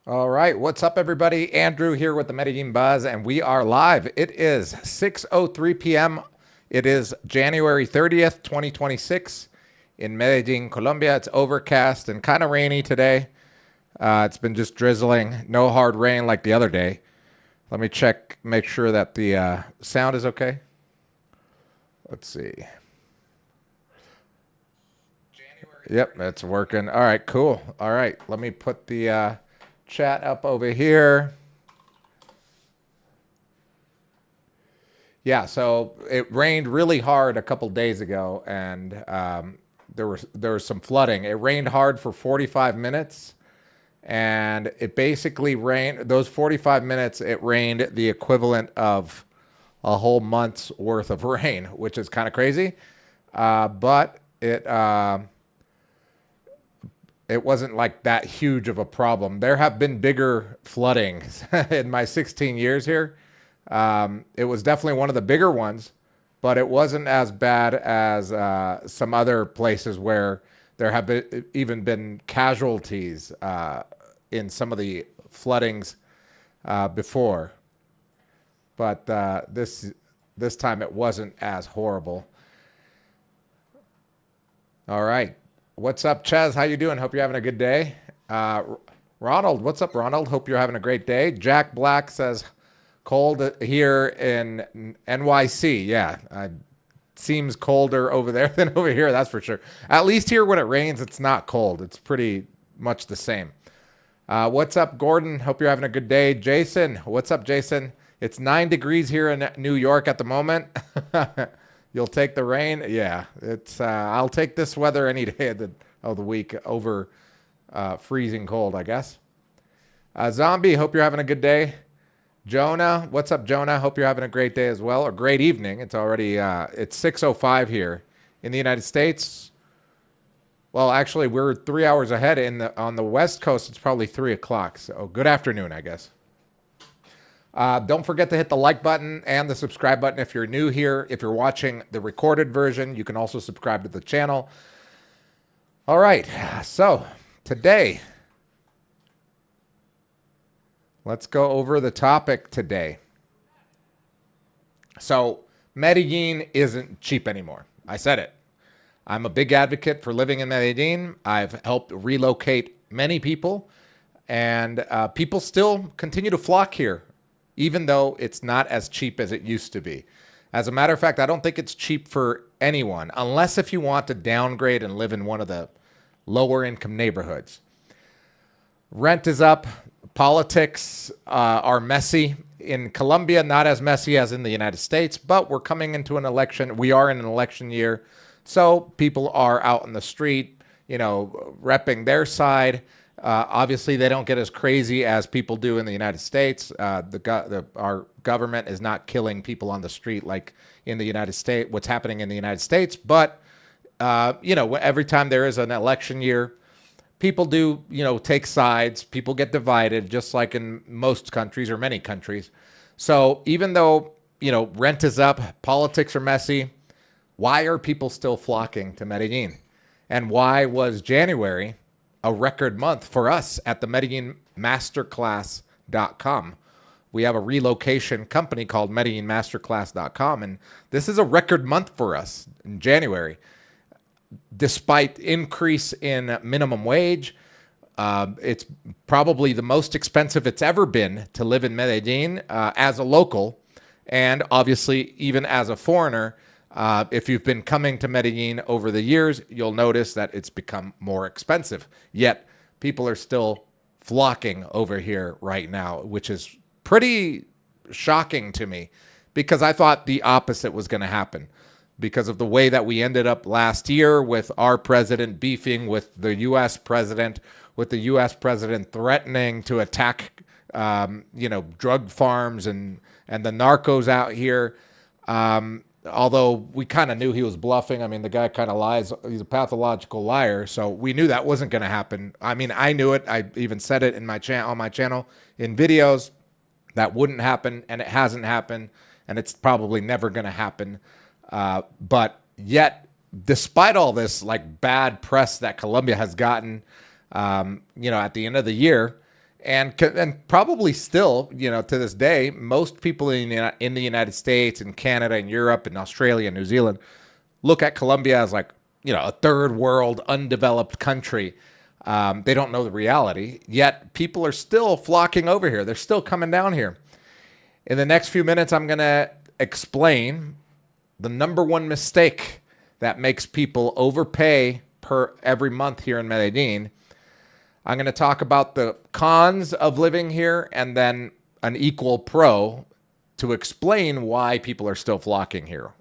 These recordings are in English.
All right, what's up, everybody? Andrew here with the Medellin Buzz, and we are live. It is 6:03 p.m. It is January 30th, 2026 in Medellin, Colombia. It's overcast and kind of rainy today. It's been just drizzling, no hard rain like the other day. Let me check, make sure that the sound is okay. Let's see. Yep, that's working. All right, cool. All right, let me put the chat up over here. Yeah, so it rained really hard a couple days ago, and there was some flooding. It rained hard for 45 minutes, and it basically rained those 45 minutes. It rained the equivalent of a whole month's worth of rain, which is kind of crazy. But it wasn't like that huge of a problem. There have been bigger floodings in my 16 years here. It was definitely one of the bigger ones, but it wasn't as bad as some other places where there have even been casualties in some of the floodings before. But this time it wasn't as horrible. All right. What's up, Chaz? How you doing? Hope you're having a good day. Ronald, what's up, Ronald? Hope you're having a great day. Jack Black says, cold here in NYC. Yeah, seems colder over there than over here, that's for sure. At least here when it rains, it's not cold. It's pretty much the same. What's up, Gordon? Hope you're having a good day. Jason, what's up, Jason? It's 9 degrees here in New York at the moment. You'll take the rain? Yeah, it's. I'll take this weather any day of the week over freezing cold, I guess. Zombie, hope you're having a good day. Jonah, what's up, Jonah? Hope you're having a great day as well, or great evening. It's already it's 6:05 here in the United States. Well, actually, we're 3 hours ahead on the West Coast. It's probably 3 o'clock. So good afternoon, I guess. Don't forget to hit the like button and the subscribe button if you're new here. If you're watching the recorded version, you can also subscribe to the channel. All right, so today, let's go over the topic today. So Medellin isn't cheap anymore. I said it. I'm a big advocate for living in Medellin. I've helped relocate many people, and people still continue to flock here, even though it's not as cheap as it used to be. As a matter of fact, I don't think it's cheap for anyone, unless if you want to downgrade and live in one of the lower income neighborhoods. Rent is up. Politics are messy. In Colombia, not as messy as in the United States, but we're coming into an election. We are in an election year. So people are out in the street, repping their side. Obviously, they don't get as crazy as people do in the United States. Our government is not killing people on the street like in the United States, what's happening in the United States. But, every time there is an election year, people do, take sides. People get divided, just like in most countries or many countries. So even though, rent is up, politics are messy, why are people still flocking to Medellin? And why was January a record month for us at the MedellinMasterclass.com? We have a relocation company called MedellinMasterclass.com, and this is a record month for us in January. Despite increase in minimum wage, it's probably the most expensive it's ever been to live in Medellin as a local, and obviously even as a foreigner. If you've been coming to Medellin over the years, you'll notice that it's become more expensive. Yet people are still flocking over here right now, which is pretty shocking to me because I thought the opposite was going to happen because of the way that we ended up last year with our president beefing with the U.S. president, with the U.S. president threatening to attack, drug farms and the narcos out here. Although we kind of knew he was bluffing. I mean, the guy kind of lies. He's a pathological liar. So we knew that wasn't going to happen. I mean, I knew it. I even said it in on my channel in videos. That wouldn't happen, and it hasn't happened, and it's probably never going to happen. But yet, despite all this bad press that Colombia has gotten, at the end of the year, And probably still, to this day, most people in the United States and Canada and Europe and Australia and New Zealand look at Colombia as like, a third world undeveloped country. They don't know the reality, yet people are still flocking over here. They're still coming down here. In the next few minutes, I'm going to explain the number one mistake that makes people overpay per every month here in Medellin. I'm going to talk about the cons of living here and then an equal pro to explain why people are still flocking here.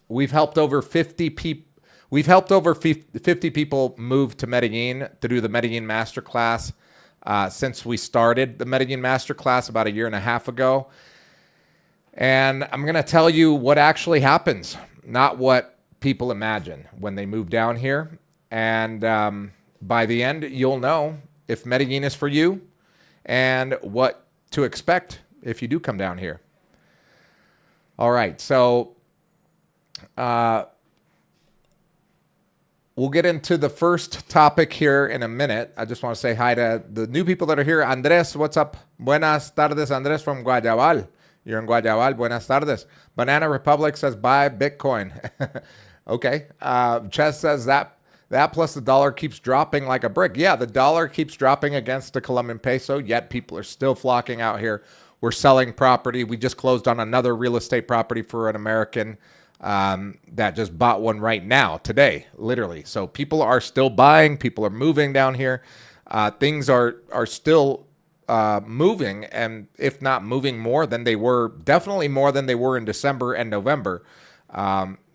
We've helped over 50 people. We've helped over 50 people move to Medellin through the Medellin Masterclass since we started the Medellin Masterclass about a year and a half ago. And I'm going to tell you what actually happens, not what people imagine when they move down here. And by the end, you'll know if Medellin is for you and what to expect if you do come down here. All right, so we'll get into the first topic here in a minute. I just want to say hi to the new people that are here. Andres, what's up? Buenas tardes, Andres from Guayabal. You're in Guayabal. Buenas tardes. Banana Republic says buy Bitcoin. Okay. Ches says that plus the dollar keeps dropping like a brick. Yeah, the dollar keeps dropping against the Colombian peso, yet people are still flocking out here. We're selling property. We just closed on another real estate property for an American that just bought one right now, today, literally. So people are still buying. People are moving down here. Things are still moving, and if not moving more than they were, definitely more than they were in December and November.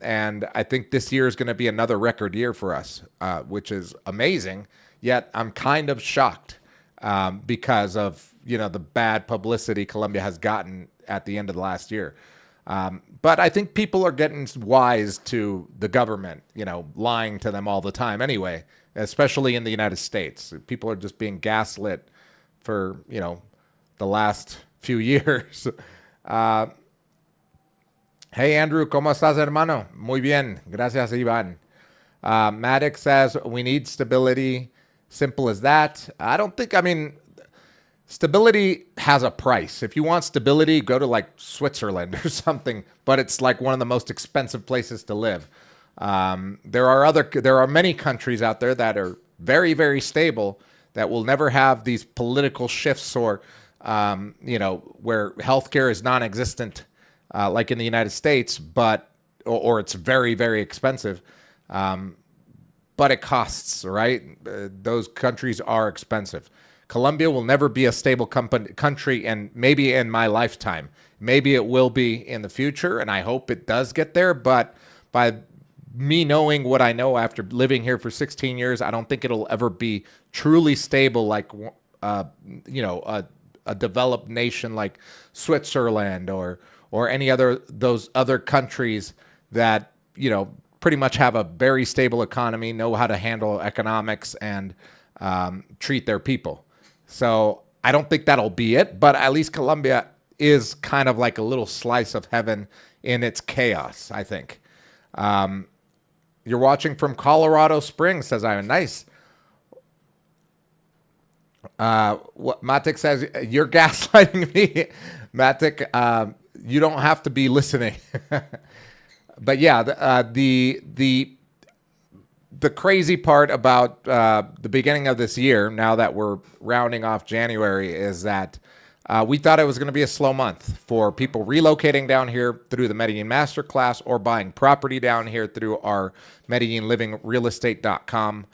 And I think this year is going to be another record year for us, which is amazing. Yet I'm kind of shocked because of the bad publicity Colombia has gotten at the end of the last year. But I think people are getting wise to the government, lying to them all the time anyway, especially in the United States. People are just being gaslit for, the last few years. Hey, Andrew, ¿cómo estás, hermano? Muy bien. Gracias, Ivan. Maddox says, we need stability. Simple as that. Stability has a price. If you want stability, go to like Switzerland or something, but it's like one of the most expensive places to live. There are many countries out there that are very, very stable that will never have these political shifts or, where healthcare is non-existent, like in the United States, or it's very, very expensive. But it costs, right? Those countries are expensive. Colombia will never be a stable country, and maybe in my lifetime. Maybe it will be in the future, and I hope it does get there. But by me knowing what I know after living here for 16 years, I don't think it'll ever be truly stable like, a developed nation like Switzerland or any those other countries that, pretty much have a very stable economy, know how to handle economics and treat their people. So I don't think that'll be it, but at least Colombia is kind of like a little slice of heaven in its chaos, I think. You're watching from Colorado Springs, says Ivan. Nice. What Matic says, you're gaslighting me. Matic, you don't have to be listening. But yeah, the crazy part about the beginning of this year, now that we're rounding off January, is that we thought it was going to be a slow month for people relocating down here through the Medellin Masterclass or buying property down here through our MedellinLivingRealEstate.com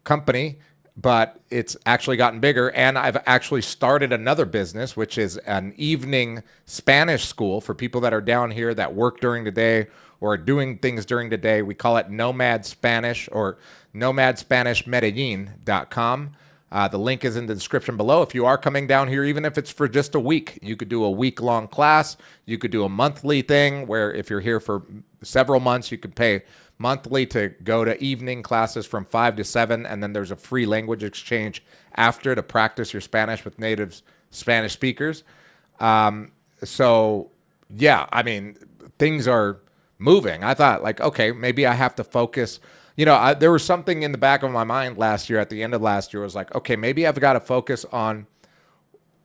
company. But it's actually gotten bigger, and I've actually started another business, which is an evening Spanish school for people that are down here that work during the day or are doing things during the day. We call it Nomad Spanish or nomadspanishmedellin.com. The link is in the description below. If you are coming down here, even if it's for just a week, you could do a week-long class. You could do a monthly thing where if you're here for several months, you could pay monthly to go to evening classes from 5 to 7, and then there's a free language exchange after to practice your Spanish with native Spanish speakers. So, yeah, things are moving. I thought, okay, maybe I have to focus, There was something in the back of my mind last year, at the end of last year, was like, okay, maybe I've got to focus on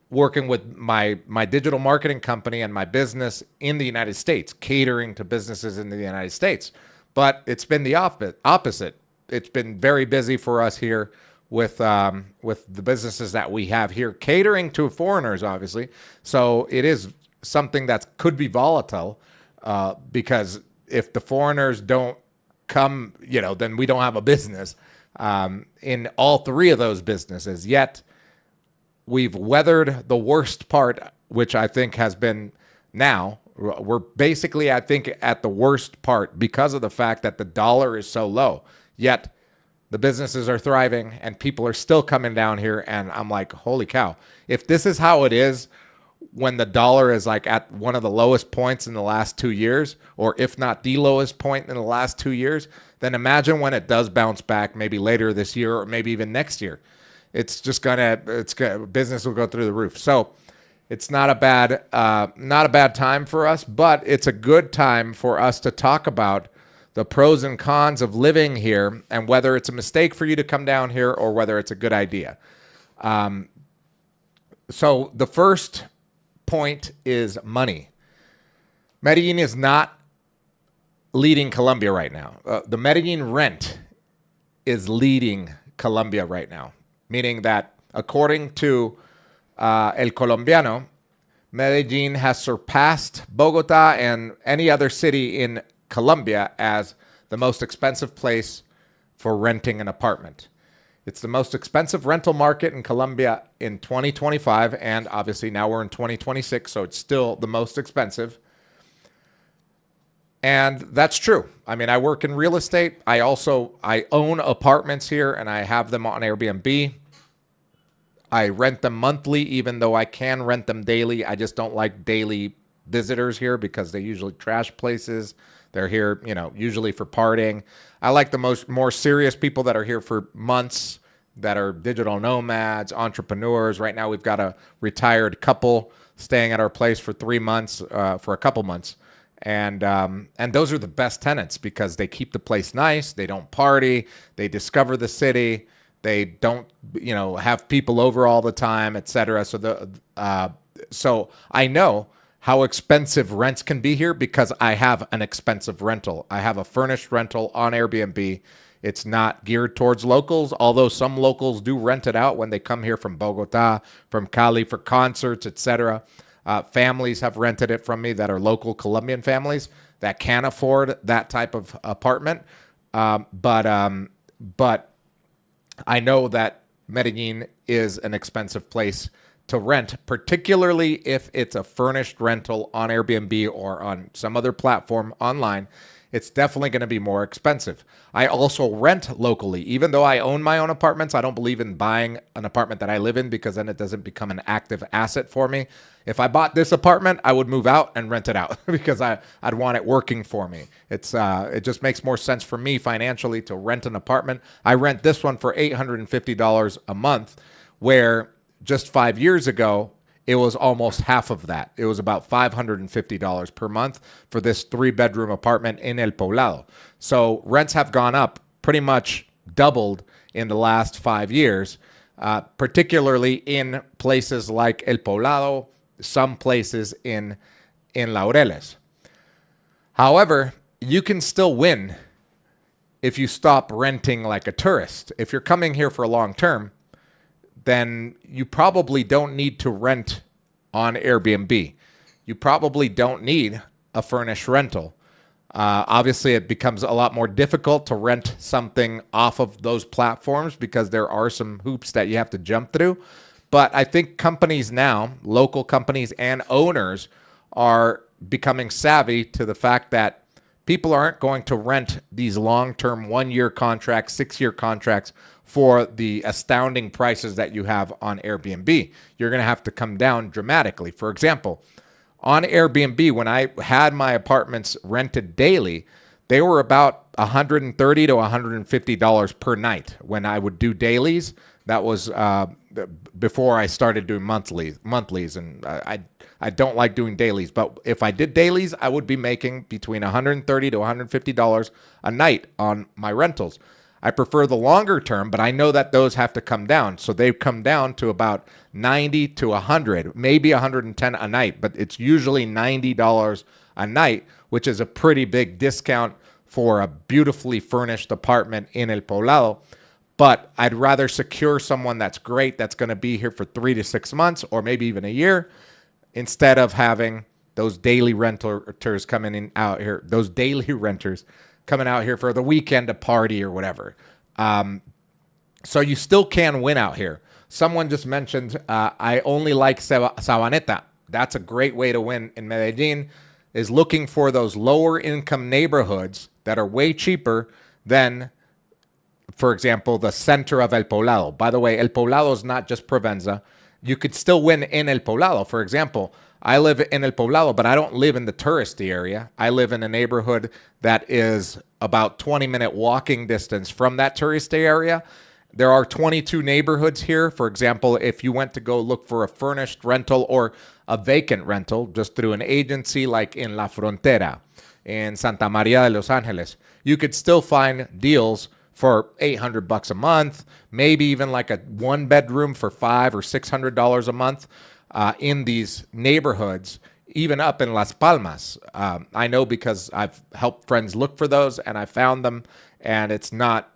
working with my digital marketing company and my business in the United States, catering to businesses in the United States. But it's been the opposite. It's been very busy for us here with the businesses that we have here, catering to foreigners, obviously. So it is something that could be volatile because if the foreigners don't come, then we don't have a business in all three of those businesses. Yet we've weathered the worst part, which I think has been now. We're basically, I think, at the worst part because of the fact that the dollar is so low. Yet the businesses are thriving and people are still coming down here. And I'm like, holy cow. If this is how it is when the dollar is like at one of the lowest points in the last 2 years, or if not the lowest point in the last 2 years, then imagine when it does bounce back, maybe later this year or maybe even next year. It's business will go through the roof. So it's not a bad time for us, but it's a good time for us to talk about the pros and cons of living here and whether it's a mistake for you to come down here or whether it's a good idea. So the first point is money. Medellin is not leading Colombia right now. The Medellin rent is leading Colombia right now, meaning that according to El Colombiano, Medellin has surpassed Bogota and any other city in Colombia as the most expensive place for renting an apartment. It's the most expensive rental market in Colombia in 2025, and obviously now we're in 2026, so it's still the most expensive. And that's true. I mean, I work in real estate. I own apartments here, and I have them on Airbnb. I rent them monthly, even though I can rent them daily. I just don't like daily visitors here because they usually trash places. They're here, usually for partying. I like the more serious people that are here for months, that are digital nomads, entrepreneurs. Right now, we've got a retired couple staying at our place for 3 months, for a couple months. And those are the best tenants because they keep the place nice. They don't party. They discover the city. They don't, have people over all the time, etc. So I know how expensive rents can be here because I have an expensive rental. I have a furnished rental on Airbnb. It's not geared towards locals, although some locals do rent it out when they come here from Bogota, from Cali for concerts, etc. Families have rented it from me that are local Colombian families that can afford that type of apartment. But I know that Medellin is an expensive place to rent, particularly if it's a furnished rental on Airbnb or on some other platform online. It's definitely going to be more expensive. I also rent locally. Even though I own my own apartments, I don't believe in buying an apartment that I live in because then it doesn't become an active asset for me. If I bought this apartment, I would move out and rent it out because I'd want it working for me. It just makes more sense for me financially to rent an apartment. I rent this one for $850 a month, where just 5 years ago, it was almost half of that. It was about $550 per month for this 3-bedroom apartment in El Poblado. So rents have gone up, pretty much doubled in the last 5 years, particularly in places like El Poblado, some places in Laureles. However, you can still win if you stop renting like a tourist. If you're coming here for a long term, then you probably don't need to rent on Airbnb. You probably don't need a furnished rental. Obviously, it becomes a lot more difficult to rent something off of those platforms because there are some hoops that you have to jump through. But I think companies now, local companies and owners, are becoming savvy to the fact that people aren't going to rent these long-term 1-year contracts, 6-year contracts for the astounding prices that you have on Airbnb. You're going to have to come down dramatically. For example, on Airbnb, when I had my apartments rented daily, they were about $130 to $150 per night. When I would do dailies, that was before I started doing monthlies, and I don't like doing dailies. But if I did dailies, I would be making between $130 to $150 a night on my rentals. I prefer the longer term, but I know that those have to come down. So they've come down to about 90 to 100, maybe 110 a night, but it's usually $90 a night, which is a pretty big discount for a beautifully furnished apartment in El Poblado. But I'd rather secure someone that's great, that's going to be here for 3 to 6 months or maybe even a year, instead of having those daily renters coming in out here, those daily renters coming out here for the weekend to party or whatever. So you still can win out here. Someone just mentioned, I only like Sabaneta. That's a great way to win in Medellin, is looking for those lower income neighborhoods that are way cheaper than, for example, the center of El Poblado. By the way, El Poblado is not just Provenza. You could still win in El Poblado. For example, I live in El Poblado, but I don't live in the touristy area. I live in a neighborhood that is about 20-minute walking distance from that touristy area. There are 22 neighborhoods here. For example, if you went to go look for a furnished rental or a vacant rental just through an agency like in La Frontera, in Santa Maria de Los Angeles, you could still find deals for $800 a month, maybe even like a one bedroom for $500 or $600 a month in these neighborhoods, even up in Las Palmas. I know because I've helped friends look for those and I found them, and it's not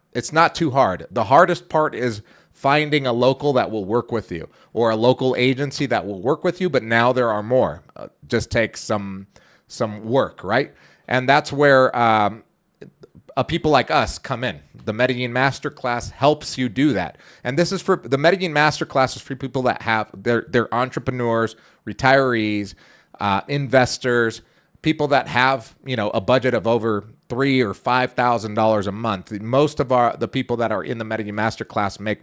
too hard. The hardest part is finding a local that will work with you or a local agency that will work with you, but now there are more. Just takes some work, right? And that's where people like us come in. The Medellin Masterclass helps you do that. And this is for the Medellin Masterclass is for people that have they're entrepreneurs, retirees, investors, people that have, a budget of over $3,000 or $5,000 a month. Most of the people that are in the Medellin Masterclass make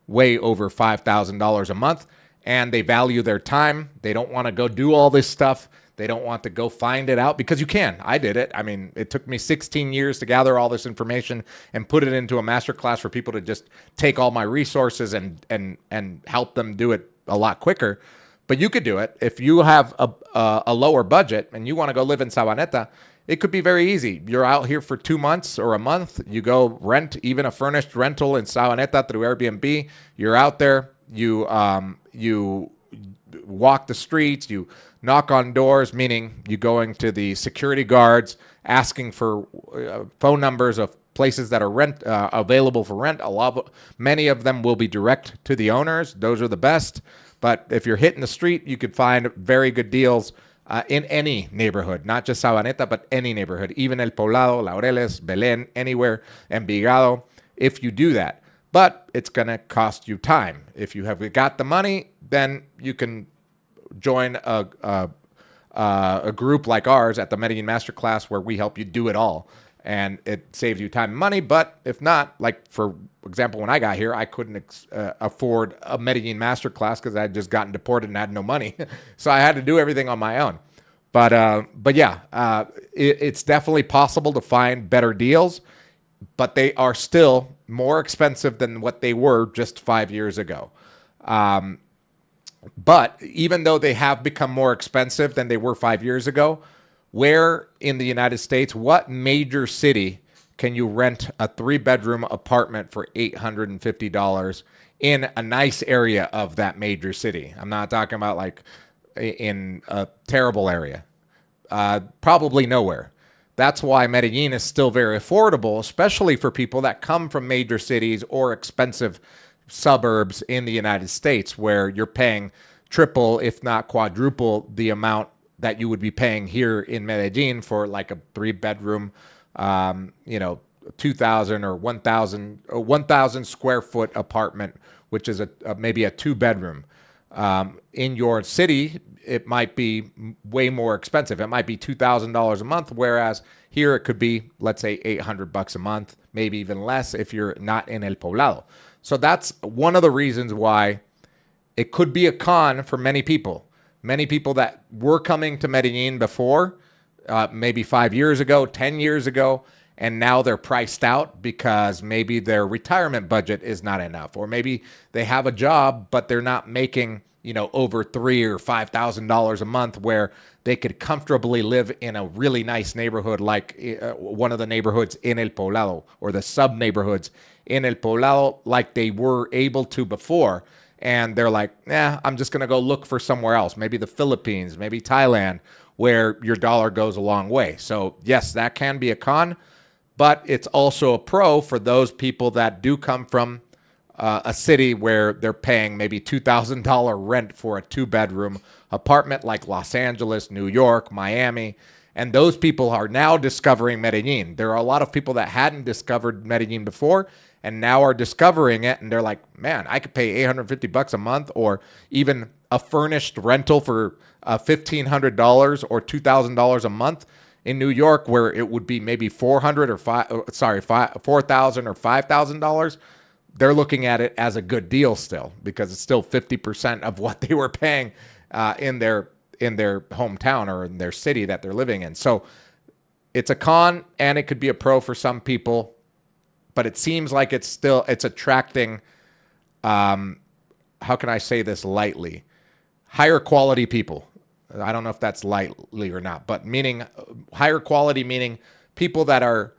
way over $5,000 a month, and they value their time. They don't want to go do all this stuff. They don't want to go find it out, because you can. I did it. I mean, it took me 16 years to gather all this information and put it into a masterclass for people to just take all my resources and help them do it a lot quicker. But you could do it. If you have a lower budget and you want to go live in Sabaneta, it could be very easy. You're out here for 2 months or a month. You go rent even a furnished rental in Sabaneta through Airbnb. You're out there. You walk the streets. You knock on doors, meaning you going to the security guards, asking for phone numbers of places that are available for rent. Many of them will be direct to the owners. Those are the best. But if you're hitting the street, you could find very good deals in any neighborhood, not just Sabaneta, but any neighborhood, even El Poblado, Laureles, Belén, anywhere, Envigado, if you do that. But it's going to cost you time. If you have got the money, then you can join a group like ours at the Medellin Masterclass, where we help you do it all, and it saves you time and money. But if not, like for example, when I got here, I couldn't afford a Medellin Masterclass because I had just gotten deported and had no money, so I had to do everything on my own. But yeah, it's definitely possible to find better deals, but they are still more expensive than what they were just 5 years ago. But even though they have become more expensive than they were 5 years ago, where in the United States, what major city can you rent a 3-bedroom apartment for $850 in a nice area of that major city? I'm not talking about like in a terrible area. Probably nowhere. That's why Medellin is still very affordable, especially for people that come from major cities or expensive suburbs in the United States, where you're paying triple, if not quadruple, the amount that you would be paying here in Medellin for like a 3-bedroom, 2,000 or 1,000 square foot apartment, which is maybe a 2-bedroom. In your city, it might be way more expensive. It might be $2,000 a month, whereas here it could be, let's say, $800 a month, maybe even less if you're not in El Poblado. So that's one of the reasons why it could be a con for many people. Many people that were coming to Medellin before, maybe 5 years ago, 10 years ago, and now they're priced out because maybe their retirement budget is not enough, or maybe they have a job but they're not making, over $3,000 or $5,000 a month, where they could comfortably live in a really nice neighborhood, like one of the neighborhoods in El Poblado, or the sub neighborhoods in El Poblado, like they were able to before. And they're like, I'm just going to go look for somewhere else, maybe the Philippines, maybe Thailand, where your dollar goes a long way. So yes, that can be a con, but it's also a pro for those people that do come from a city where they're paying maybe $2,000 rent for a 2-bedroom apartment, like Los Angeles, New York, Miami. And those people are now discovering Medellin. There are a lot of people that hadn't discovered Medellin before and now are discovering it. And they're like, man, I could pay $850 a month, or even a furnished rental for $1,500 or $2,000 a month in New York, where it would be maybe $4,000 or $5,000. They're looking at it as a good deal still, because it's still 50% of what they were paying in their hometown or in their city that they're living in. So it's a con, and it could be a pro for some people, but it seems like it's attracting, how can I say this lightly, higher quality people. I don't know if that's lightly or not, but meaning higher quality, meaning people that are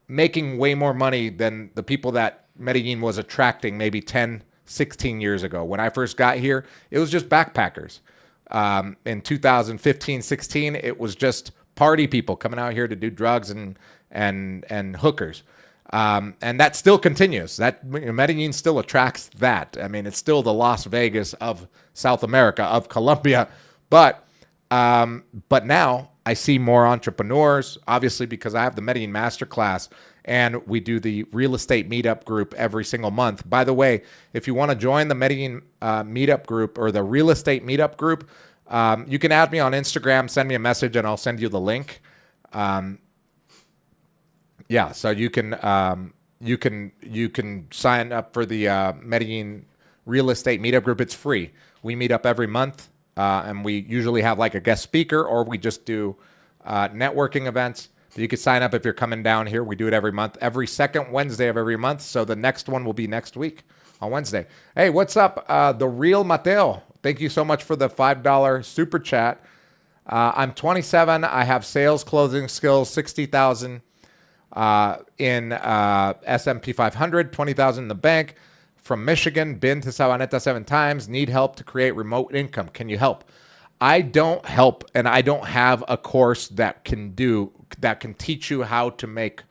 making way more money than the people that Medellin was attracting maybe 10, 16 years ago. When I first got here, it was just backpackers. In 2015, 16, it was just party people coming out here to do drugs and hookers. And that still continues. Medellin still attracts that. I mean, it's still the Las Vegas of South America, of Colombia. But now I see more entrepreneurs, obviously, because I have the Medellin Masterclass, and we do the real estate meetup group every single month. By the way, if you want to join the Medellin meetup group, or the real estate meetup group, you can add me on Instagram, send me a message, and I'll send you the link. So you can sign up for the Medellin real estate meetup group. It's free. We meet up every month, and we usually have like a guest speaker, or we just do networking events. So you can sign up if you're coming down here. We do it every month, every second Wednesday of every month. So the next one will be next week on Wednesday. Hey, what's up? The Real Mateo. Thank you so much for the $5 super chat. I'm 27. I have sales closing skills, 60,000 in S&P 500, 20,000 in the bank. From Michigan, been to Sabaneta 7 times. Need help to create remote income. Can you help? I don't help, and I don't have a course that can teach you how to make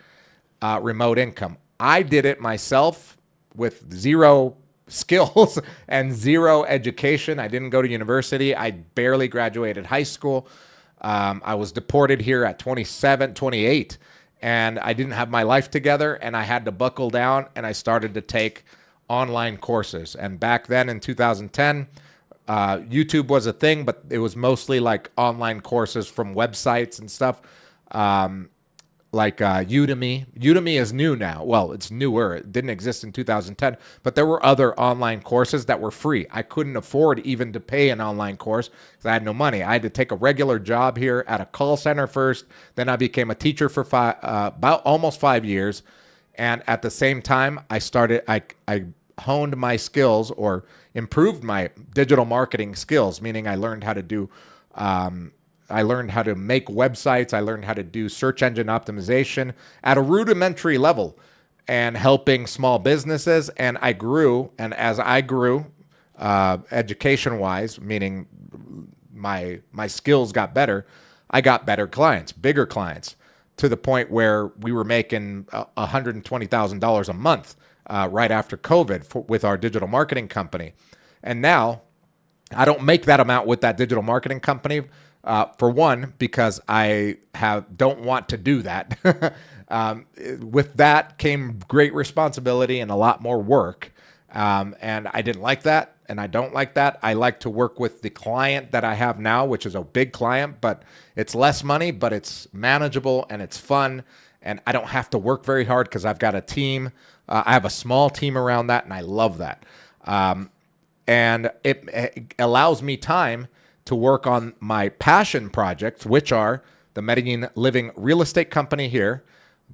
remote income. I did it myself with zero skills and zero education. I didn't go to university. I barely graduated high school. I was deported here at 27, 28, and I didn't have my life together, and I had to buckle down, and I started to take online courses. And back then in 2010, YouTube was a thing, but it was mostly like online courses from websites and stuff, like Udemy. Udemy is new now. Well, it's newer. It didn't exist in 2010, but there were other online courses that were free. I couldn't afford even to pay an online course because I had no money. I had to take a regular job here at a call center first. Then I became a teacher for about almost 5 years. And at the same time, I honed my skills, or improved my digital marketing skills, meaning I learned how to do, I learned how to make websites. I learned how to do search engine optimization at a rudimentary level, and helping small businesses. And I grew, and as I grew, education-wise, meaning my skills got better, I got better clients, bigger clients, to the point where we were making $120,000 a month right after COVID with our digital marketing company. And now I don't make that amount with that digital marketing company, for one, because I don't want to do that. With that came great responsibility and a lot more work. And I didn't like that, and I don't like that. I like to work with the client that I have now, which is a big client, but it's less money, but it's manageable and it's fun. And I don't have to work very hard because I've got a team. I have a small team around that, and I love that. And it allows me time to work on my passion projects, which are the Medellin Living real estate company here,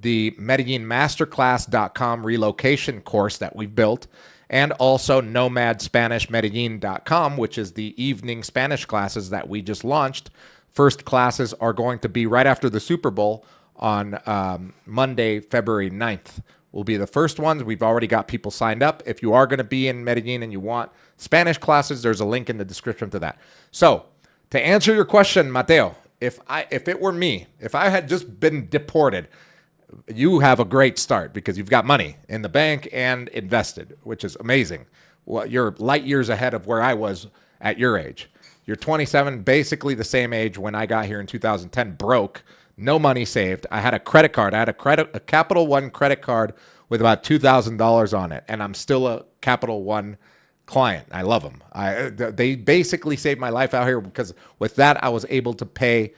the MedellinMasterclass.com relocation course that we've built, and also NomadSpanishMedellin.com, which is the evening Spanish classes that we just launched. First classes are going to be right after the Super Bowl on Monday, February 9th. Will be the first ones. We've already got people signed up. If you are going to be in Medellin and you want Spanish classes, there's a link in the description to that. So to answer your question, Mateo, if it were me, if I had just been deported, you have a great start because you've got money in the bank and invested, which is amazing. Well, you're light years ahead of where I was at your age. You're 27, basically the same age when I got here in 2010, broke, no money saved. I had a credit card. I had a Capital One credit card with about $2,000 on it, and I'm still a Capital One client. I love them. They basically saved my life out here because with that, I was able to pay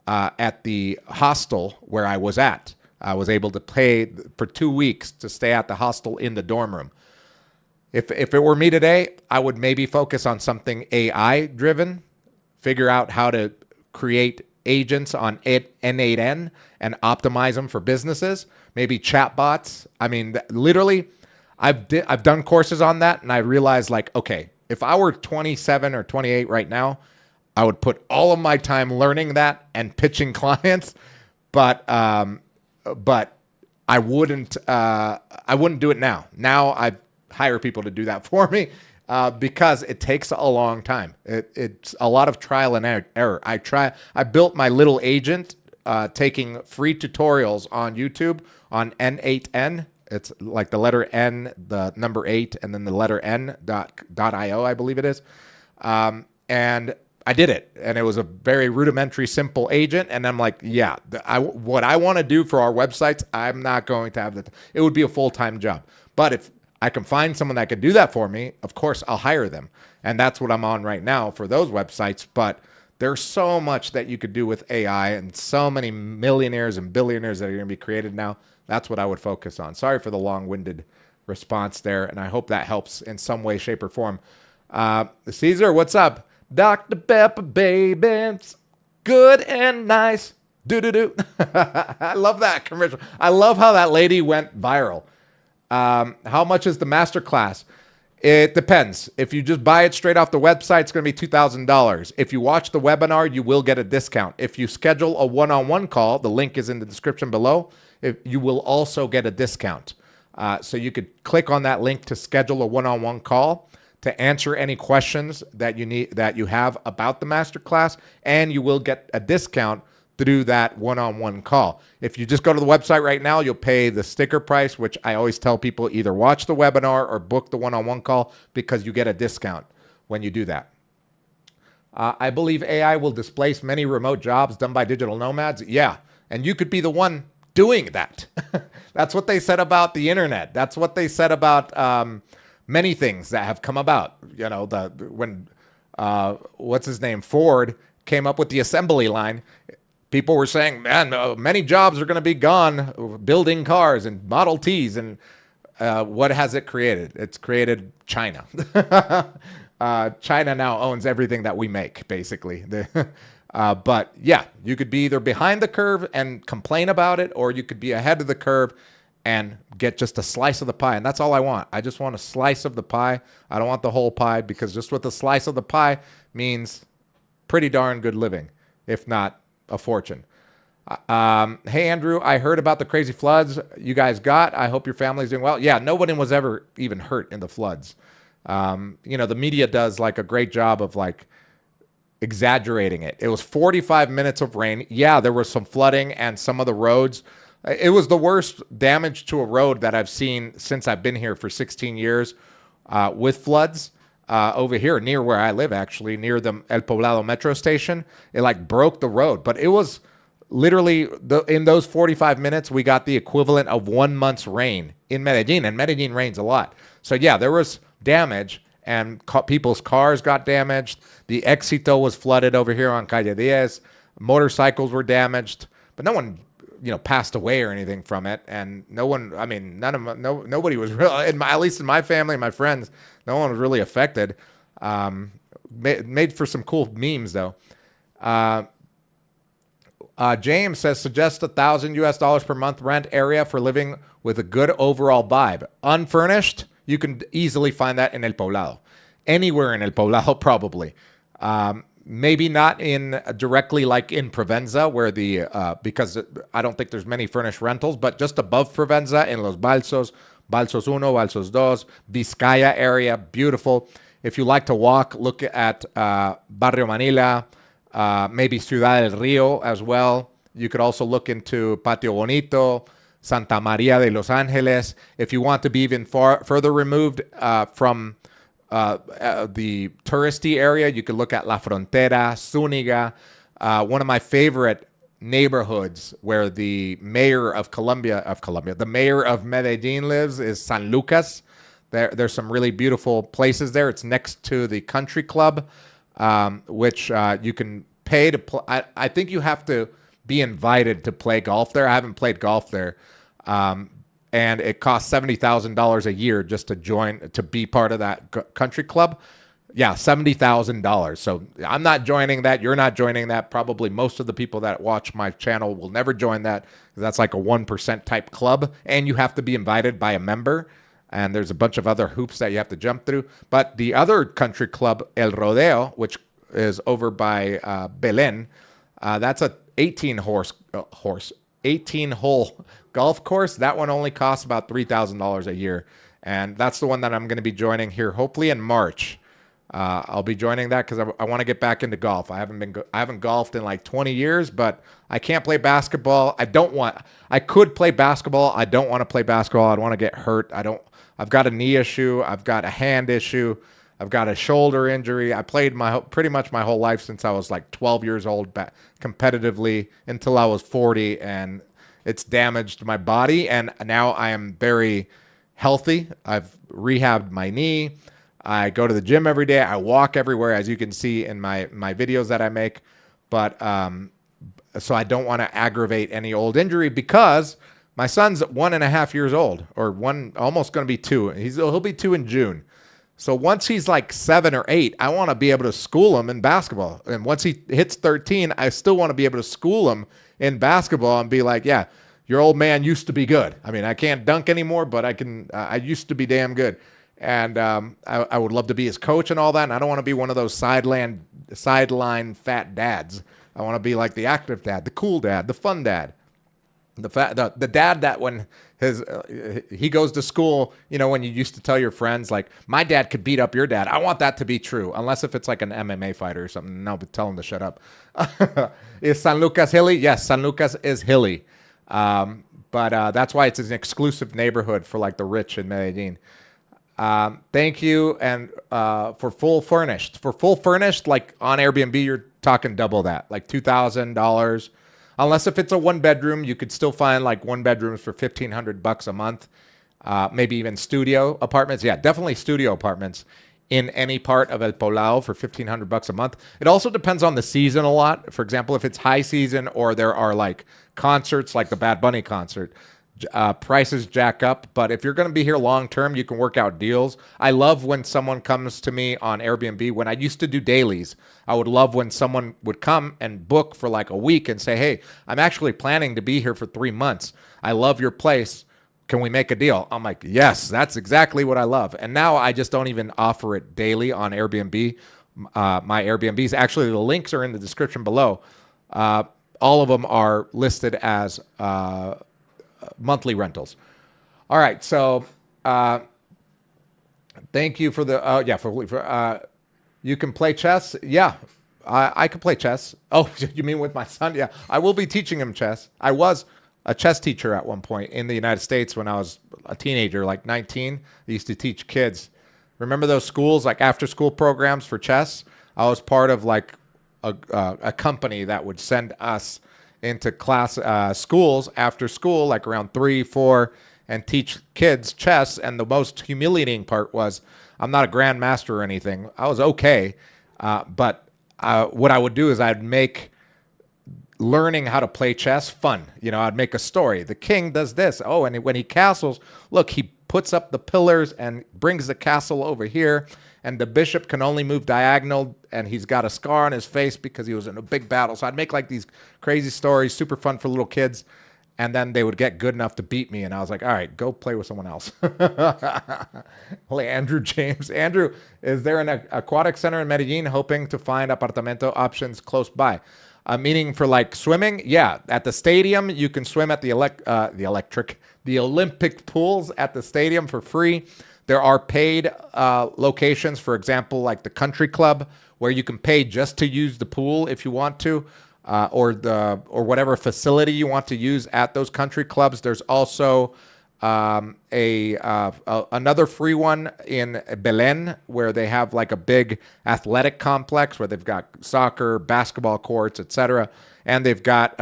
at the hostel where I was at. I was able to pay for 2 weeks to stay at the hostel in the dorm room. If it were me today, I would maybe focus on something AI driven, figure out how to create agents on N8N and optimize them for businesses, maybe chatbots. I mean, literally, I've done courses on that, and I realized, like, okay, if I were 27 or 28 right now, I would put all of my time learning that and pitching clients, but I wouldn't do it now. Now I hire people to do that for me because it takes a long time. It's a lot of trial and error. I built my little agent taking free tutorials on YouTube on N8N. It's like the letter N, the number 8, and then the letter N.io, I believe it is. And I did it, and it was a very rudimentary, simple agent. And I'm like, yeah, what I want to do for our websites, I'm not going to have that. It would be a full-time job. But if I can find someone that can do that for me, of course, I'll hire them. And that's what I'm on right now for those websites. But there's so much that you could do with AI and so many millionaires and billionaires that are going to be created now. That's what I would focus on. Sorry for the long-winded response there, and I hope that helps in some way, shape, or form. Caesar, what's up? Dr. Pepper, baby, it's good and nice. Do-do-do. I love that commercial. I love how that lady went viral. How much is the masterclass? It depends. If you just buy it straight off the website, it's going to be $2,000. If you watch the webinar, you will get a discount. If you schedule a one-on-one call, the link is in the description below, you will also get a discount. So you could click on that link to schedule a one-on-one call to answer any questions that you have about the masterclass, and you will get a discount through that one-on-one call. If you just go to the website right now, you'll pay the sticker price, which I always tell people either watch the webinar or book the one-on-one call because you get a discount when you do that. I believe AI will displace many remote jobs done by digital nomads. Yeah, and you could be the one doing that. That's what they said about the internet. That's what they said about many things that have come about. You know, when what's his name, Ford came up with the assembly line, people were saying, man, many jobs are going to be gone building cars and Model Ts. And what has it created? It's created China. China now owns everything that we make, basically. But yeah, you could be either behind the curve and complain about it, or you could be ahead of the curve and get just a slice of the pie. And that's all I want. I just want a slice of the pie. I don't want the whole pie, because just with a slice of the pie means pretty darn good living, if not a fortune. Hey, Andrew, I heard about the crazy floods you guys got. I hope your family's doing well. Yeah, nobody was ever even hurt in the floods. You know, the media does like a great job of like exaggerating it. It was 45 minutes of rain. Yeah, there was some flooding and some of the roads. It was the worst damage to a road that I've seen since I've been here for 16 years with floods. Over here near where I live, actually, near the El Poblado metro station, it like broke the road. But it was literally, in those 45 minutes, we got the equivalent of 1 month's rain in Medellin, and Medellin rains a lot. So yeah, there was damage, and people's cars got damaged. The Éxito was flooded over here on Calle 10. Motorcycles were damaged, but no one, you know, passed away or anything from it. And no one, I mean, nobody was real, at least in my family and my friends, no one was really affected. Made for some cool memes though. James says, suggest $1,000 per month rent area for living with a good overall vibe. Unfurnished, you can easily find that in El Poblado. Anywhere in El Poblado, probably. Maybe not in directly like in Provenza, where because I don't think there's many furnished rentals, but just above Provenza in Los Balsos, Balsos 1, Balsos 2, Vizcaya area, beautiful. If you like to walk, look at Barrio Manila, maybe Ciudad del Rio as well. You could also look into Patio Bonito, Santa Maria de Los Angeles. If you want to be even further removed from the touristy area, you could look at La Frontera, Zúñiga. One of my favorite neighborhoods where the mayor of the mayor of Medellin lives is San Lucas. There's some really beautiful places there. It's next to the country club, which you can pay to play. I think you have to be invited to play golf there. I haven't played golf there. And it costs $70,000 a year just to be part of that country club. Yeah, $70,000. So I'm not joining that. You're not joining that. Probably most of the people that watch my channel will never join that, because that's like a 1% type club, and you have to be invited by a member. And there's a bunch of other hoops that you have to jump through. But the other country club, El Rodeo, which is over by Belén, that's a 18-hole golf course. That one only costs about $3,000 a year, and that's the one that I'm going to be joining here, hopefully in March. I'll be joining that because I want to get back into golf. I haven't golfed in like 20 years, but I can't play basketball. I could play basketball. I don't want to play basketball. I don't want to get hurt. I've got a knee issue. I've got a hand issue. I've got a shoulder injury. I played pretty much my whole life since I was like 12 years old competitively until I was 40, and it's damaged my body. And now I am very healthy. I've rehabbed my knee. I go to the gym every day. I walk everywhere, as you can see in my videos that I make. But so I don't want to aggravate any old injury, because my son's 1.5 years old, or almost going to be 2. He'll be 2 in June. So once he's like 7 or 8, I want to be able to school him in basketball. And once he hits 13, I still want to be able to school him in basketball and be like, yeah, your old man used to be good. I mean, I can't dunk anymore, but I used to be damn good. And I would love to be his coach and all that. And I don't want to be one of those sideline fat dads. I want to be like the active dad, the cool dad, the fun dad. The dad that when he goes to school, when you used to tell your friends, like, my dad could beat up your dad. I want that to be true, unless if it's like an MMA fighter or something. No, but tell him to shut up. Is San Lucas hilly? Yes, San Lucas is hilly. But that's why it's an exclusive neighborhood for like the rich in Medellin. Thank you. And for full furnished, like on Airbnb, you're talking double that, like $2,000. Unless if it's a 1-bedroom, you could still find like 1-bedrooms for $1,500 a month. Maybe even studio apartments. Yeah, definitely studio apartments in any part of El Poblado for $1,500 a month. It also depends on the season a lot. For example, if it's high season or there are like concerts, like the Bad Bunny concert, prices jack up. But if you're going to be here long term, you can work out deals. I love when someone comes to me on Airbnb. When I used to do dailies, I would love when someone would come and book for like a week and say, hey, I'm actually planning to be here for 3 months. I love your place. Can we make a deal? I'm like, yes, that's exactly what I love. And now I just don't even offer it daily on Airbnb. My Airbnbs, actually, the links are in the description below. All of them are listed as monthly rentals. All right, so thank you for the you can play chess. Yeah, I can play chess. Oh, you mean with my son? Yeah, I will be teaching him chess. I was a chess teacher at one point in the United States when I was a teenager, like 19. I used to teach kids. Remember those schools, like after school programs for chess? I was part of like a company that would send us into class schools after school, like around 3, 4, and teach kids chess. And the most humiliating part was I'm not a grandmaster or anything. I was okay, but what I would do is I'd make learning how to play chess fun. I'd make a story. The king does this. Oh, and when he castles, look, he puts up the pillars and brings the castle over here. and the bishop can only move diagonal, and he's got a scar on his face because he was in a big battle. So I'd make like these crazy stories, super fun for little kids, and then they would get good enough to beat me, and I was like, all right, go play with someone else. Holy Andrew James. Andrew, is there an aquatic center in Medellin hoping to find apartamento options close by? Meaning for like swimming? Yeah, at the stadium, you can swim at the Olympic pools at the stadium for free. There are paid locations, for example, like the country club, where you can pay just to use the pool if you want to, or whatever facility you want to use at those country clubs. There's also another free one in Medellin where they have like a big athletic complex where they've got soccer, basketball courts, etc. And they've got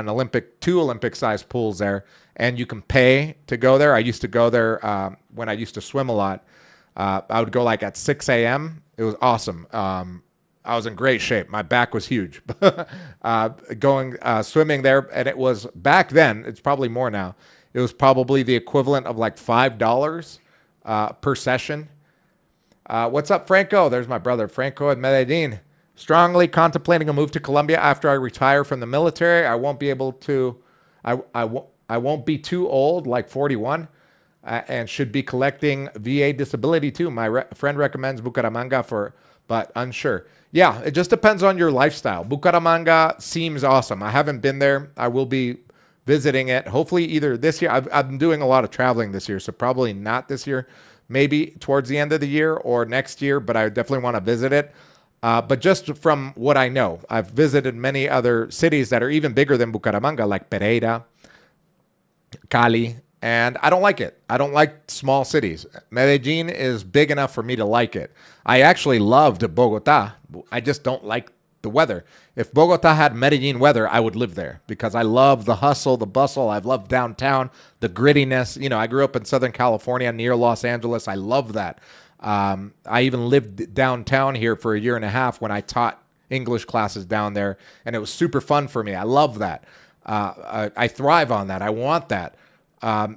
two Olympic-sized pools there, and you can pay to go there. I used to go there when I used to swim a lot. I would go like at 6 a.m. It was awesome. I was in great shape. My back was huge. Going swimming there, and it was back then. It's probably more now. It was probably the equivalent of like $5 per session. What's up, Franco? There's my brother, Franco at Medellin. Strongly contemplating a move to Colombia after I retire from the military. I won't be able to. I won't be too old, like 41, and should be collecting VA disability too. My friend recommends Bucaramanga but unsure. Yeah, it just depends on your lifestyle. Bucaramanga seems awesome. I haven't been there. I will be visiting it. Hopefully either this year. I've been doing a lot of traveling this year, so probably not this year. Maybe towards the end of the year or next year, but I definitely want to visit it. But just from what I know, I've visited many other cities that are even bigger than Bucaramanga, like Pereira, Cali, and I don't like it. I don't like small cities. Medellin is big enough for me to like it. I actually loved Bogota. I just don't like the weather. If Bogota had Medellin weather, I would live there because I love the hustle, the bustle. I've loved downtown, the grittiness. You know, I grew up in Southern California near Los Angeles. I love that. I even lived downtown here for a year and a half when I taught English classes down there, and it was super fun for me. I love that. I thrive on that. I want that.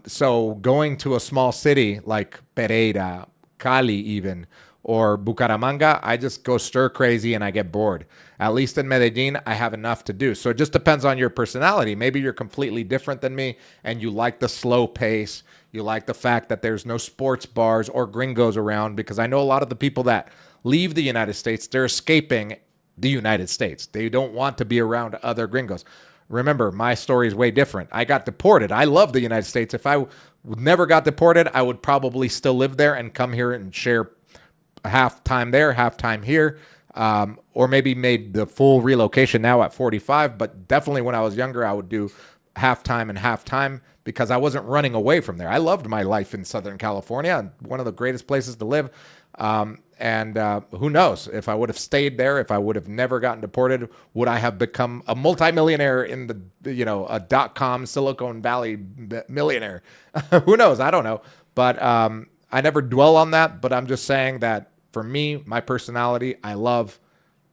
So going to a small city like Pereira, Cali even, or Bucaramanga, I just go stir crazy and I get bored. At least in Medellin, I have enough to do. So it just depends on your personality. Maybe you're completely different than me and you like the slow pace. You like the fact that there's no sports bars or gringos around, because I know a lot of the people that leave the United States, they're escaping the United States. They don't want to be around other gringos. Remember, my story is way different. I got deported. I love the United States. If I never got deported, I would probably still live there and come here and share half time there, half time here, or maybe made the full relocation now at 45. But definitely when I was younger, I would do half time and half time because I wasn't running away from there. I loved my life in Southern California, one of the greatest places to live. And who knows if I would have stayed there, if I would have never gotten deported, would I have become a multimillionaire in a .com Silicon Valley millionaire? Who knows? I don't know. But I never dwell on that. But I'm just saying that for me, my personality, I love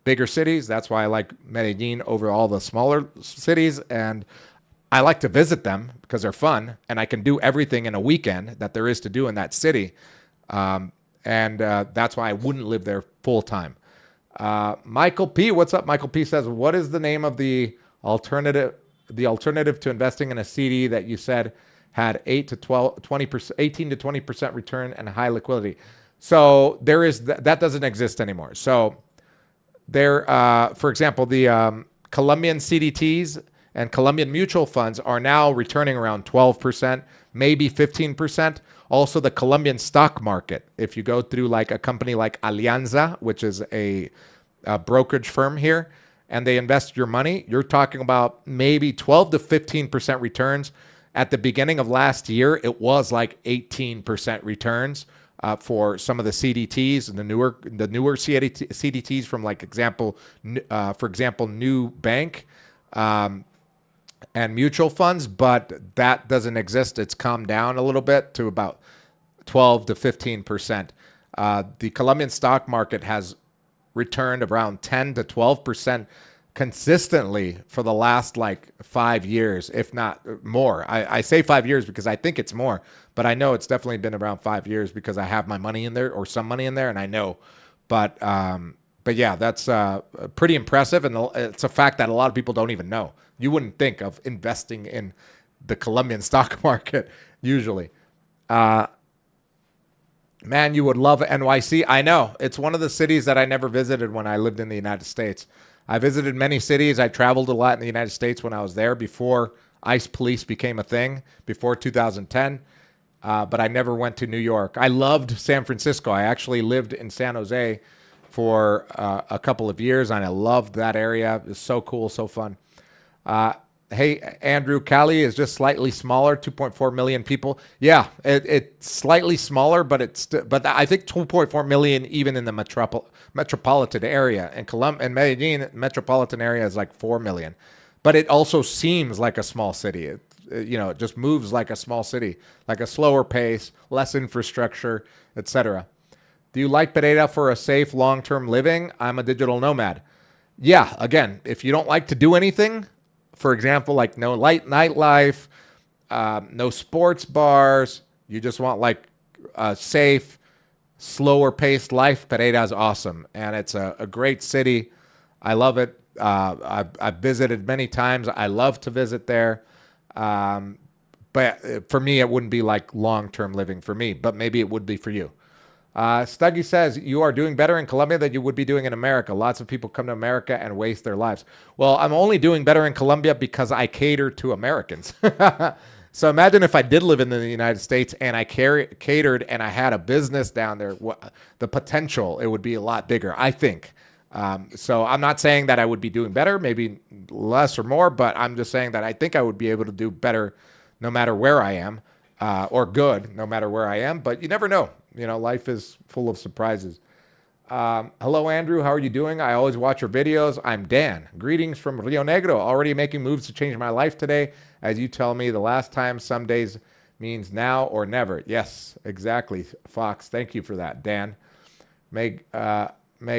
bigger cities. That's why I like Medellin over all the smaller cities. And I like to visit them because they're fun. And I can do everything in a weekend that there is to do in that city. And that's why I wouldn't live there full time. Michael P. What's up? Michael P. says, what is the name of the alternative to investing in a CD that you said had 18 to 20% return and high liquidity? So there is that doesn't exist anymore. So there, for example, the Colombian CDTs and Colombian mutual funds are now returning around 12%, maybe 15%. Also, the Colombian stock market, if you go through like a company like Alianza, which is a brokerage firm here, and they invest your money, you're talking about maybe 12 to 15% returns. At the beginning of last year, it was like 18% returns for some of the CDTs and the newer CDTs from for example, New Bank. And mutual funds, but that doesn't exist. It's calmed down a little bit to about 12 to 15%. The Colombian stock market has returned around 10 to 12% consistently for the last 5 years, if not more. I say 5 years because I think it's more, but I know it's definitely been around 5 years because I have my money in there or some money in there, and I know But yeah, that's pretty impressive, and it's a fact that a lot of people don't even know. You wouldn't think of investing in the Colombian stock market usually. Man, you would love NYC. I know. It's one of the cities that I never visited when I lived in the United States. I visited many cities. I traveled a lot in the United States when I was there before ICE police became a thing, before 2010. But I never went to New York. I loved San Francisco. I actually lived in San Jose for a couple of years, and I loved that area. It was so cool, so fun. Hey, Andrew, Cali is just slightly smaller, 2.4 million people. Yeah, it's slightly smaller, but but I think 2.4 million even in the metropolitan area. And Medellin, metropolitan area is like 4 million. But it also seems like a small city. It just moves like a small city, like a slower pace, less infrastructure, etc. Do you like Pereira for a safe long-term living? I'm a digital nomad. Yeah, again, if you don't like to do anything, for example, like no light nightlife, no sports bars, you just want like a safe, slower paced life, Pereira is awesome. And it's a great city. I love it. I've visited many times. I love to visit there. But for me, it wouldn't be like long-term living for me, but maybe it would be for you. Stuggy says, you are doing better in Colombia than you would be doing in America. Lots of people come to America and waste their lives. Well, I'm only doing better in Colombia because I cater to Americans. So imagine if I did live in the United States and I catered and I had a business down there, the potential, it would be a lot bigger, I think. So I'm not saying that I would be doing better, maybe less or more, but I'm just saying that I think I would be able to do better no matter where I am, or good no matter where I am. But you never know. Life is full of surprises. Hello, Andrew. How are you doing? I always watch your videos. I'm Dan. Greetings from Rio Negro. Already making moves to change my life today. As you tell me, the last time, some days means now or never. Yes, exactly, Fox. Thank you for that, Dan. May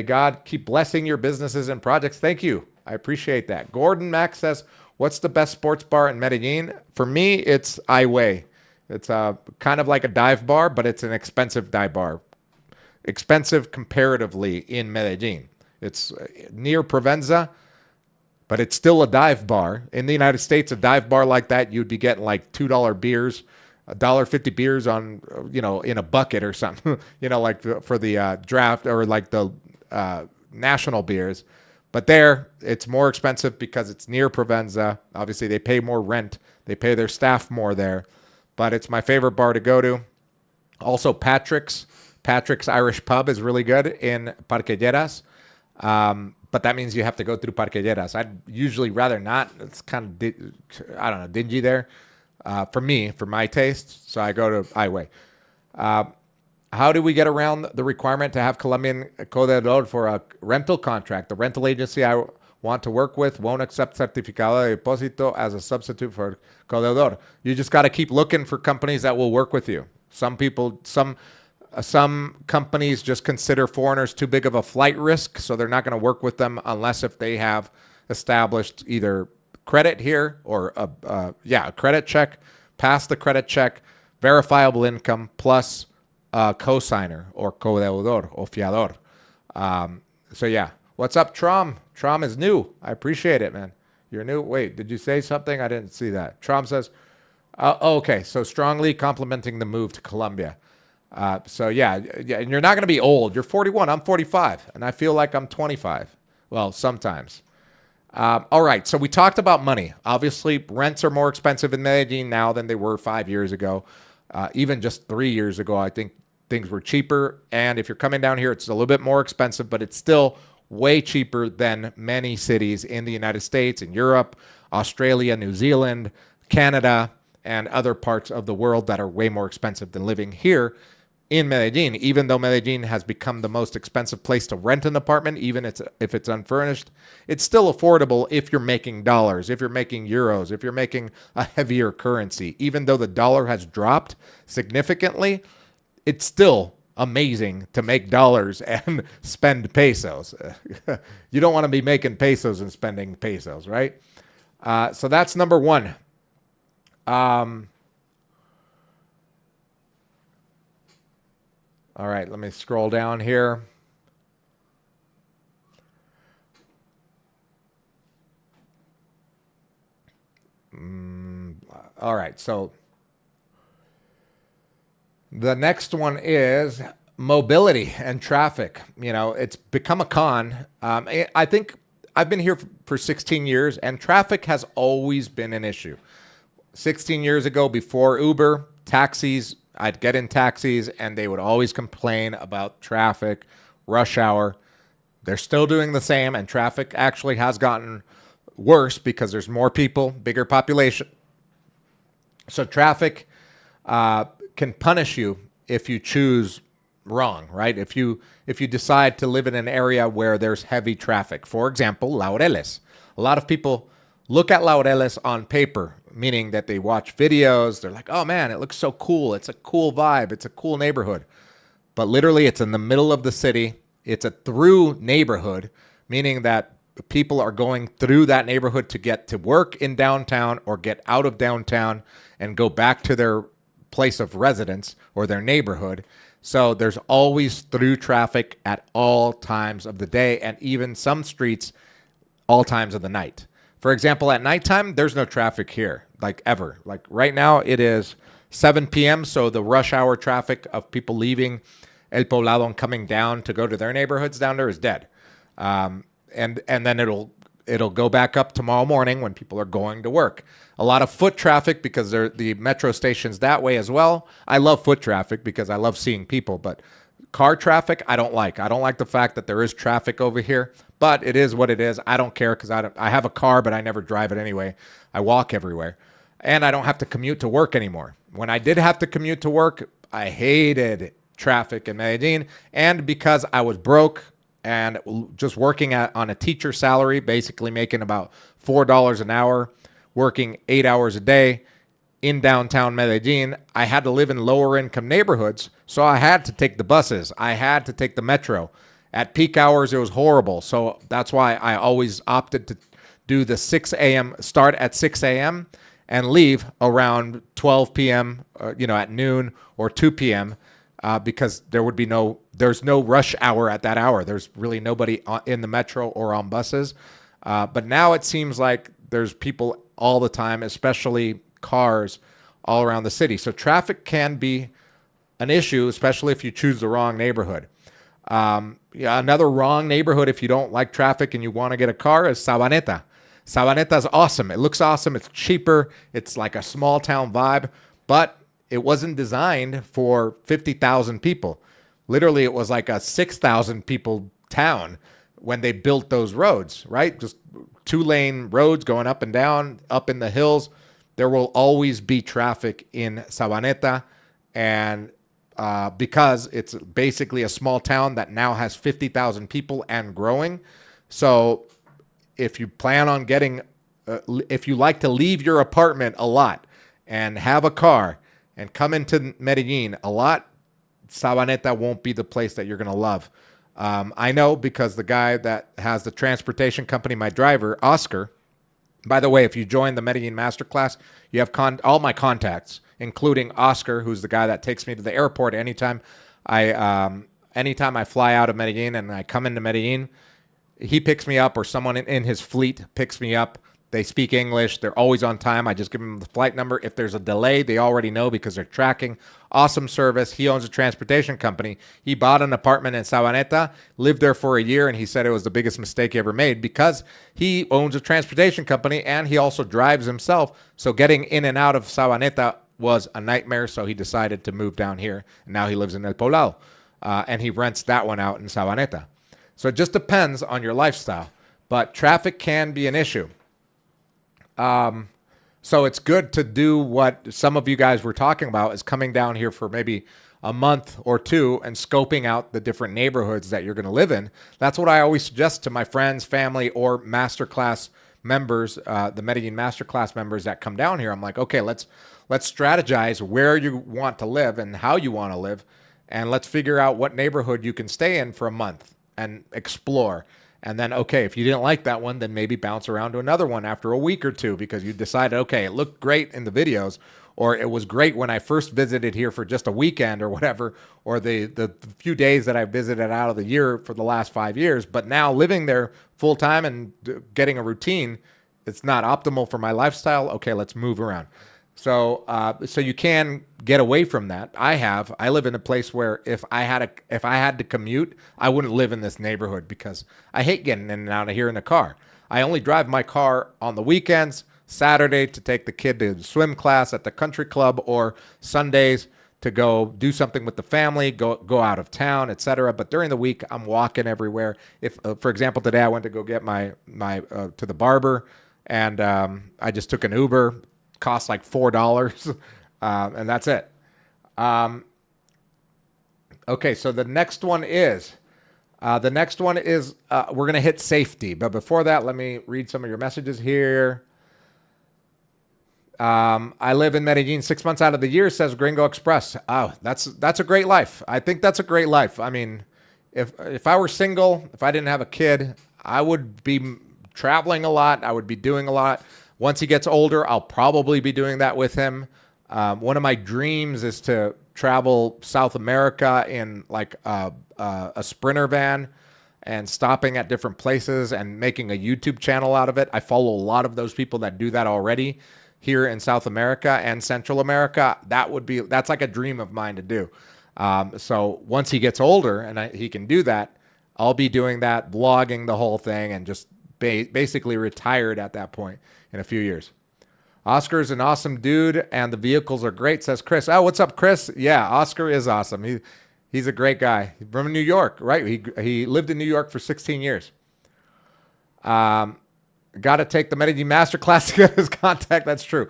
God keep blessing your businesses and projects. Thank you. I appreciate that. Gordon Mack says, what's the best sports bar in Medellin? For me, it's Iway. It's kind of like a dive bar, but it's an expensive dive bar. Expensive comparatively in Medellin. It's near Provenza, but it's still a dive bar. In the United States, a dive bar like that, you'd be getting like $2 beers, $1.50 beers on, in a bucket or something, like for the draft or like the national beers. But there, it's more expensive because it's near Provenza. Obviously, they pay more rent. They pay their staff more there. But it's my favorite bar to go to. Also, Patrick's Irish Pub is really good in Parquelleras. But that means you have to go through Parquelleras. I'd usually rather not. It's kind of, dingy there for me, for my taste. So I go to Iway. How do we get around the requirement to have Colombian Codedor for a rental contract? The rental agency I want to work with won't accept certificado de depósito as a substitute for Codedor. You just got to keep looking for companies that will work with you. Some companies just consider foreigners too big of a flight risk, so they're not going to work with them unless if they have established either credit here or a credit check, pass the credit check, verifiable income, plus cosigner or codeudor or fiador. So yeah. What's up, Trom? Trom is new. I appreciate it, man. You're new. Wait, did you say something? I didn't see that. Trom says, okay, so strongly complimenting the move to Colombia. So yeah, and you're not going to be old. You're 41. I'm 45, and I feel like I'm 25. Well, sometimes. All right, so we talked about money. Obviously, rents are more expensive in Medellin now than they were 5 years ago. Even just 3 years ago, I think things were cheaper. And if you're coming down here, it's a little bit more expensive, but it's still way cheaper than many cities in the United States, in Europe, Australia, New Zealand, Canada, and other parts of the world that are way more expensive than living here in Medellin. Even though Medellin has become the most expensive place to rent an apartment, even if it's unfurnished, it's still affordable if you're making dollars, if you're making euros, if you're making a heavier currency. Even though the dollar has dropped significantly, it's still amazing to make dollars and spend pesos. You don't want to be making pesos and spending pesos, right? So that's number one. All right, let me scroll down here. All right. So the next one is mobility and traffic. You know, it's become a con. I think I've been here for 16 years, and traffic has always been an issue. 16 years ago, before Uber, taxis, I'd get in taxis, and they would always complain about traffic, rush hour. They're still doing the same, and traffic actually has gotten worse because there's more people, bigger population. So traffic can punish you if you choose wrong, right? If you decide to live in an area where there's heavy traffic. For example, Laureles. A lot of people look at Laureles on paper, meaning that they watch videos. They're like, oh man, it looks so cool. It's a cool vibe. It's a cool neighborhood. But literally, it's in the middle of the city. It's a through neighborhood, meaning that people are going through that neighborhood to get to work in downtown or get out of downtown and go back to their place of residence or their neighborhood. So there's always through traffic at all times of the day, and even some streets all times of the night. For example, at nighttime, there's no traffic here, like ever. Like right now, it is 7 p.m., so the rush hour traffic of people leaving El Poblado and coming down to go to their neighborhoods down there is dead. And then it'll go back up tomorrow morning when people are going to work. A lot of foot traffic because the metro station's that way as well. I love foot traffic because I love seeing people, but car traffic, I don't like. I don't like the fact that there is traffic over here, but it is what it is. I don't care because I have a car, but I never drive it anyway. I walk everywhere, and I don't have to commute to work anymore. When I did have to commute to work, I hated traffic in Medellin, and because I was broke and just working on a teacher salary, basically making about $4 an hour, working 8 hours a day in downtown Medellin, I had to live in lower income neighborhoods. So I had to take the buses. I had to take the metro. At peak hours, it was horrible. So that's why I always opted to do the 6 a.m., start at 6 a.m. and leave around 12 p.m., at noon or 2 p.m., because there's no rush hour at that hour. There's really nobody in the metro or on buses. But now it seems like there's people all the time, especially cars all around the city. So traffic can be an issue, especially if you choose the wrong neighborhood. Another wrong neighborhood, if you don't like traffic and you want to get a car, is Sabaneta. Sabaneta is awesome. It looks awesome. It's cheaper. It's like a small town vibe, but it wasn't designed for 50,000 people. Literally, it was like a 6,000 people town when they built those roads, right? Just 2-lane roads going up and down, up in the hills. There will always be traffic in Sabaneta, and because it's basically a small town that now has 50,000 people and growing. So if you plan on if you like to leave your apartment a lot and have a car and come into Medellin a lot, Sabaneta won't be the place that you're going to love. I know because the guy that has the transportation company, my driver, Oscar, by the way, if you join the Medellin Masterclass, you have all my contacts, including Oscar, who's the guy that takes me to the airport anytime I fly out of Medellin and I come into Medellin. He picks me up, or someone in his fleet picks me up. They speak English. They're always on time. I just give them the flight number. If there's a delay, they already know because they're tracking. Awesome service. He owns a transportation company. He bought an apartment in Sabaneta, lived there for a year, and he said it was the biggest mistake he ever made because he owns a transportation company and he also drives himself. So getting in and out of Sabaneta was a nightmare, so he decided to move down here. And now he lives in El Poblado, and he rents that one out in Sabaneta. So it just depends on your lifestyle, but traffic can be an issue. So it's good to do what some of you guys were talking about, is coming down here for maybe a month or two and scoping out the different neighborhoods that you're going to live in. That's what I always suggest to my friends, family, or masterclass members, the Medellin Masterclass members that come down here. I'm like, okay, let's strategize where you want to live and how you want to live, and let's figure out what neighborhood you can stay in for a month and explore. And then, okay, if you didn't like that one, then maybe bounce around to another one after a week or two because you decided, okay, it looked great in the videos, or it was great when I first visited here for just a weekend or whatever, or the few days that I visited out of the year for the last 5 years. But now living there full time and getting a routine, it's not optimal for my lifestyle. Okay, let's move around. So you can get away from that. I live in a place where if I had to commute, I wouldn't live in this neighborhood because I hate getting in and out of here in a car. I only drive my car on the weekends, Saturday to take the kid to swim class at the country club, or Sundays to go do something with the family, go out of town, etc. But during the week, I'm walking everywhere. If, for example, today I went to go get my to the barber, and I just took an Uber. Cost like $4, and that's it. Okay, so the next one is we're gonna hit safety, but before that, let me read some of your messages here. I live in Medellin 6 months out of the year, says Gringo Express. Oh, that's a great life. I think that's a great life. I mean, if I were single, if I didn't have a kid, I would be traveling a lot. I would be doing a lot. Once he gets older, I'll probably be doing that with him. One of my dreams is to travel South America in like a Sprinter van and stopping at different places and making a YouTube channel out of it. I follow a lot of those people that do that already here in South America and Central America. That's like a dream of mine to do. So once he gets older and he can do that, I'll be doing that, vlogging the whole thing, and just basically retired at that point in a few years. Oscar's an awesome dude, and the vehicles are great, says Chris. Oh, what's up, Chris? Yeah, Oscar is awesome. He's a great guy. From New York, right? He lived in New York for 16 years. Got to take the Medellin Masterclass to get his contact. That's true.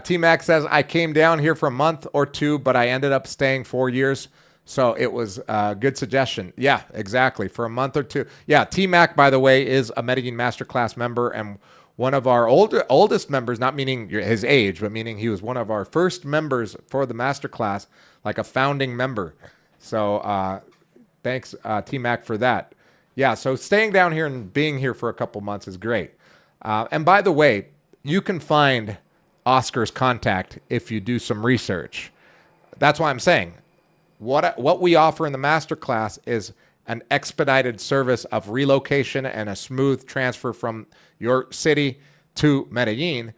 T-Mac says, I came down here for a month or two, but I ended up staying 4 years. So it was a good suggestion. Yeah, exactly. For a month or two. Yeah, T-Mac, by the way, is a Medellin Masterclass member, and one of our oldest members, not meaning his age, but meaning he was one of our first members for the Masterclass, like a founding member. So thanks, T-Mac, for that. Yeah, so staying down here and being here for a couple months is great. And by the way, you can find Oscar's contact if you do some research. That's why I'm saying what we offer in the Masterclass is an expedited service of relocation and a smooth transfer from your city to Medellin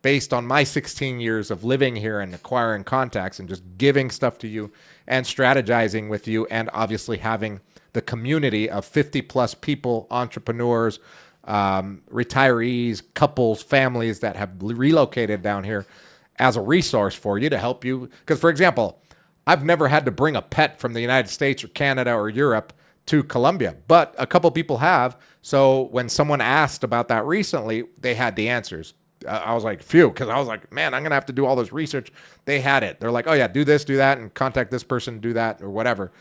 based on my 16 years of living here and acquiring contacts and just giving stuff to you and strategizing with you, and obviously having the community of 50 plus people, entrepreneurs, retirees, couples, families that have relocated down here as a resource for you to help you. Because, for example, I've never had to bring a pet from the United States or Canada or Europe to Colombia, but a couple people have. So when someone asked about that recently, they had the answers. I was like, phew, because I was like, man, I'm going to have to do all this research. They had it. They're like, oh yeah, do this, do that, and contact this person, do that, or whatever.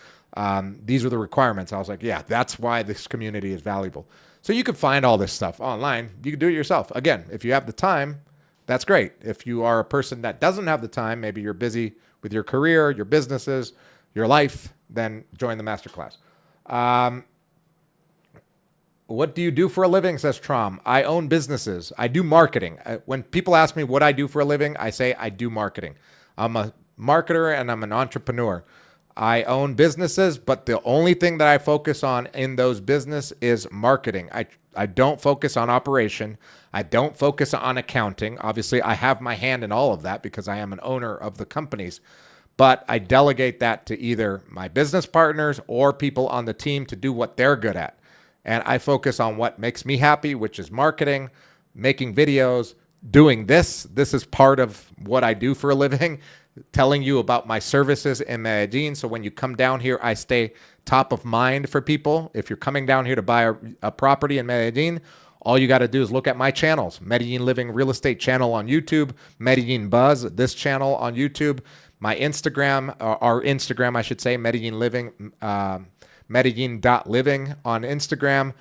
These are the requirements. I was like, yeah, that's why this community is valuable. So you can find all this stuff online. You can do it yourself. Again, if you have the time, that's great. If you are a person that doesn't have the time, maybe you're busy with your career, your businesses, your life, then join the Masterclass. What do you do for a living, says Trom? I own businesses. I do marketing. When people ask me what I do for a living, I say I do marketing. I'm a marketer and I'm an entrepreneur. I own businesses, but the only thing that I focus on in those business is marketing. I don't focus on operation. I don't focus on accounting. Obviously, I have my hand in all of that because I am an owner of the companies. But I delegate that to either my business partners or people on the team to do what they're good at. And I focus on what makes me happy, which is marketing, making videos, doing this. This is part of what I do for a living, telling you about my services in Medellin. So when you come down here, I stay top of mind for people. If you're coming down here to buy a property in Medellin, all you got to do is look at my channels. Medellin Living Real Estate channel on YouTube, Medellin Buzz, this channel on YouTube, my Instagram, our Instagram, I should say, Medellin Living, Medellin.living on Instagram.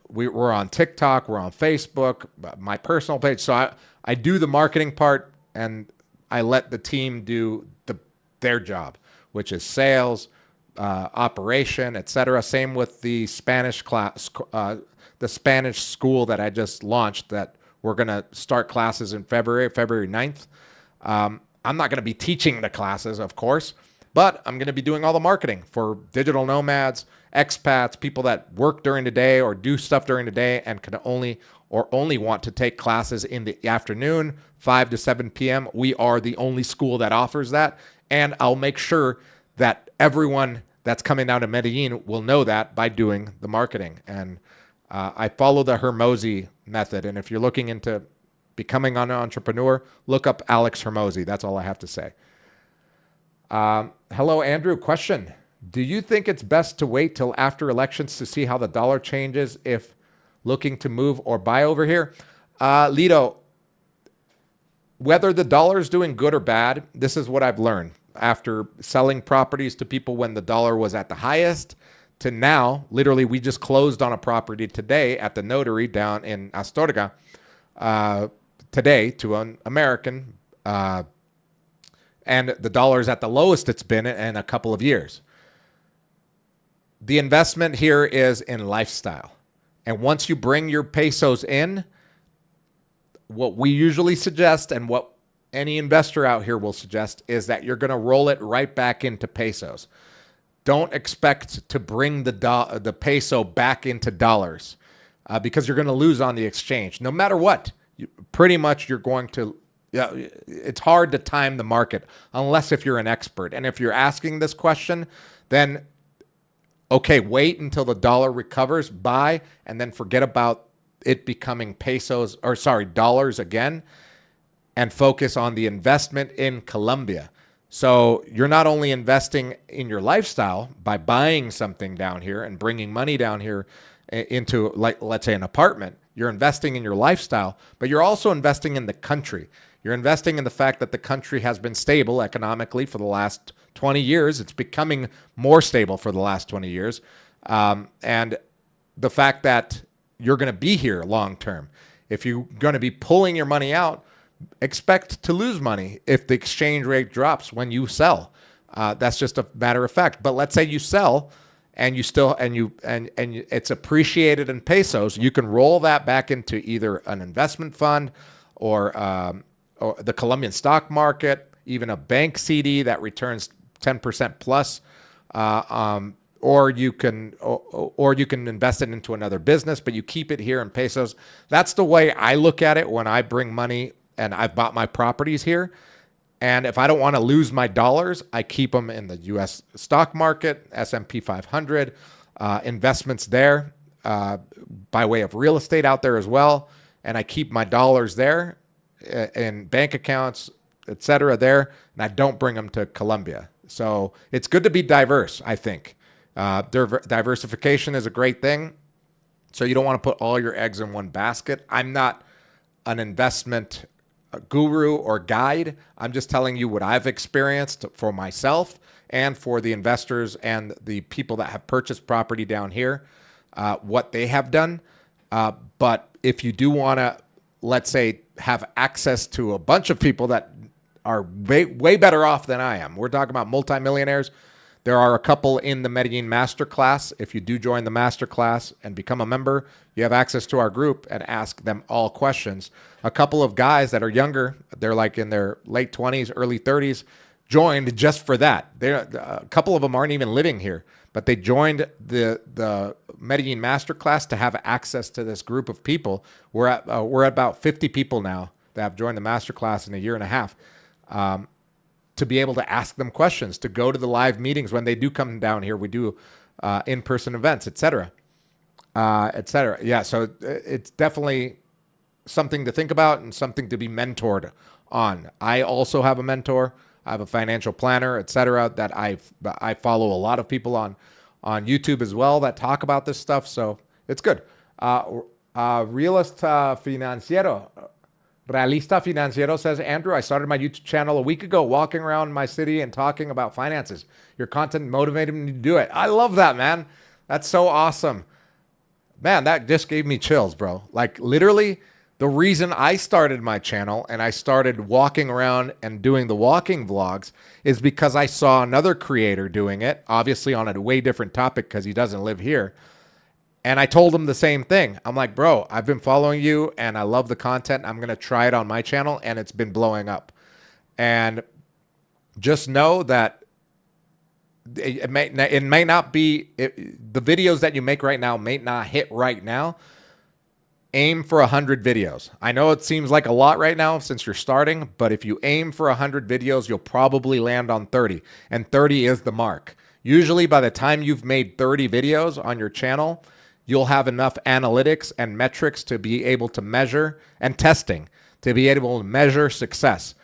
We're on TikTok. We're on Facebook, my personal page. So I do the marketing part, and I let the team do their job, which is sales, operation, etc. Same with the Spanish class, the Spanish school that I just launched that we're going to start classes in February 9th. I'm not going to be teaching the classes, of course, but I'm going to be doing all the marketing for digital nomads, expats, people that work during the day or do stuff during the day and can only or only want to take classes in the afternoon, 5 to 7 p.m., we are the only school that offers that. And I'll make sure that everyone that's coming down to Medellin will know that by doing the marketing. And I follow the Hermosi method. And if you're looking into becoming an entrepreneur, look up Alex Hermosi. That's all I have to say. Hello, Andrew. Question. Do you think it's best to wait till after elections to see how the dollar changes if looking to move or buy over here? Lido, whether the dollar is doing good or bad, this is what I've learned after selling properties to people when the dollar was at the highest to now. Literally, we just closed on a property today at the notary down in Astorga today to an American, and the dollar is at the lowest it's been in a couple of years. The investment here is in lifestyle. And once you bring your pesos in, what we usually suggest and what any investor out here will suggest is that you're going to roll it right back into pesos. Don't expect to bring the peso back into dollars because you're going to lose on the exchange. No matter what, pretty much you're going to, it's hard to time the market unless if you're an expert. And if you're asking this question, then okay, wait until the dollar recovers, buy, and then forget about it becoming dollars again, and focus on the investment in Colombia. So you're not only investing in your lifestyle by buying something down here and bringing money down here into, like, let's say, an apartment. You're investing in your lifestyle, but you're also investing in the country. You're investing in the fact that the country has been stable economically for the last 20 years. It's becoming more stable for the last 20 years. And the fact that you're going to be here long term. If you're going to be pulling your money out, expect to lose money if the exchange rate drops when you sell. That's just a matter of fact. But let's say you sell and you still and it's appreciated in pesos, you can roll that back into either an investment fund or the Colombian stock market, even a bank CD that returns 10% plus, or you can invest it into another business, but you keep it here in pesos. That's the way I look at it when I bring money and I've bought my properties here. And if I don't want to lose my dollars, I keep them in the U.S. stock market, S&P 500, investments there by way of real estate out there as well. And I keep my dollars there in bank accounts, et cetera, there, and I don't bring them to Colombia. So it's good to be diverse, I think. Diversification is a great thing. So you don't want to put all your eggs in one basket. I'm not an investment guru or guide. I'm just telling you what I've experienced for myself and for the investors and the people that have purchased property down here, what they have done. But if you do want to, let's say, have access to a bunch of people that are way better off than I am. We're talking about multimillionaires. There are a couple in the Medellin Masterclass. If you do join the Masterclass and become a member, you have access to our group and ask them all questions. A couple of guys that are younger, they're like in their late 20s, early 30s, joined just for that. A couple of them aren't even living here, but they joined the Medellin Masterclass to have access to this group of people. We're at about 50 people now that have joined the Masterclass in a year and a half. To be able to ask them questions, to go to the live meetings when they do come down here. We do in-person events, et cetera, et cetera. Yeah, so it's definitely something to think about and something to be mentored on. I also have a mentor. I have a financial planner, et cetera, that I follow a lot of people on YouTube as well that talk about this stuff. So it's good. Realista Financiero says, Andrew, I started my YouTube channel a week ago, walking around my city and talking about finances. Your content motivated me to do it. I love that, man. That's so awesome. Man, that just gave me chills, bro. Like, literally, the reason I started my channel and I started walking around and doing the walking vlogs is because I saw another creator doing it, obviously on a way different topic because he doesn't live here. And I told him the same thing. I'm like, bro, I've been following you and I love the content. I'm going to try it on my channel and it's been blowing up. And just know that it may not be, the videos that you make right now may not hit right now. aim for 100 videos. I know it seems like a lot right now since you're starting, but if you aim for 100 videos, you'll probably land on 30, and 30 is the mark. Usually by the time you've made 30 videos on your channel, you'll have enough analytics and metrics to be able to measure, and testing to be able to measure success.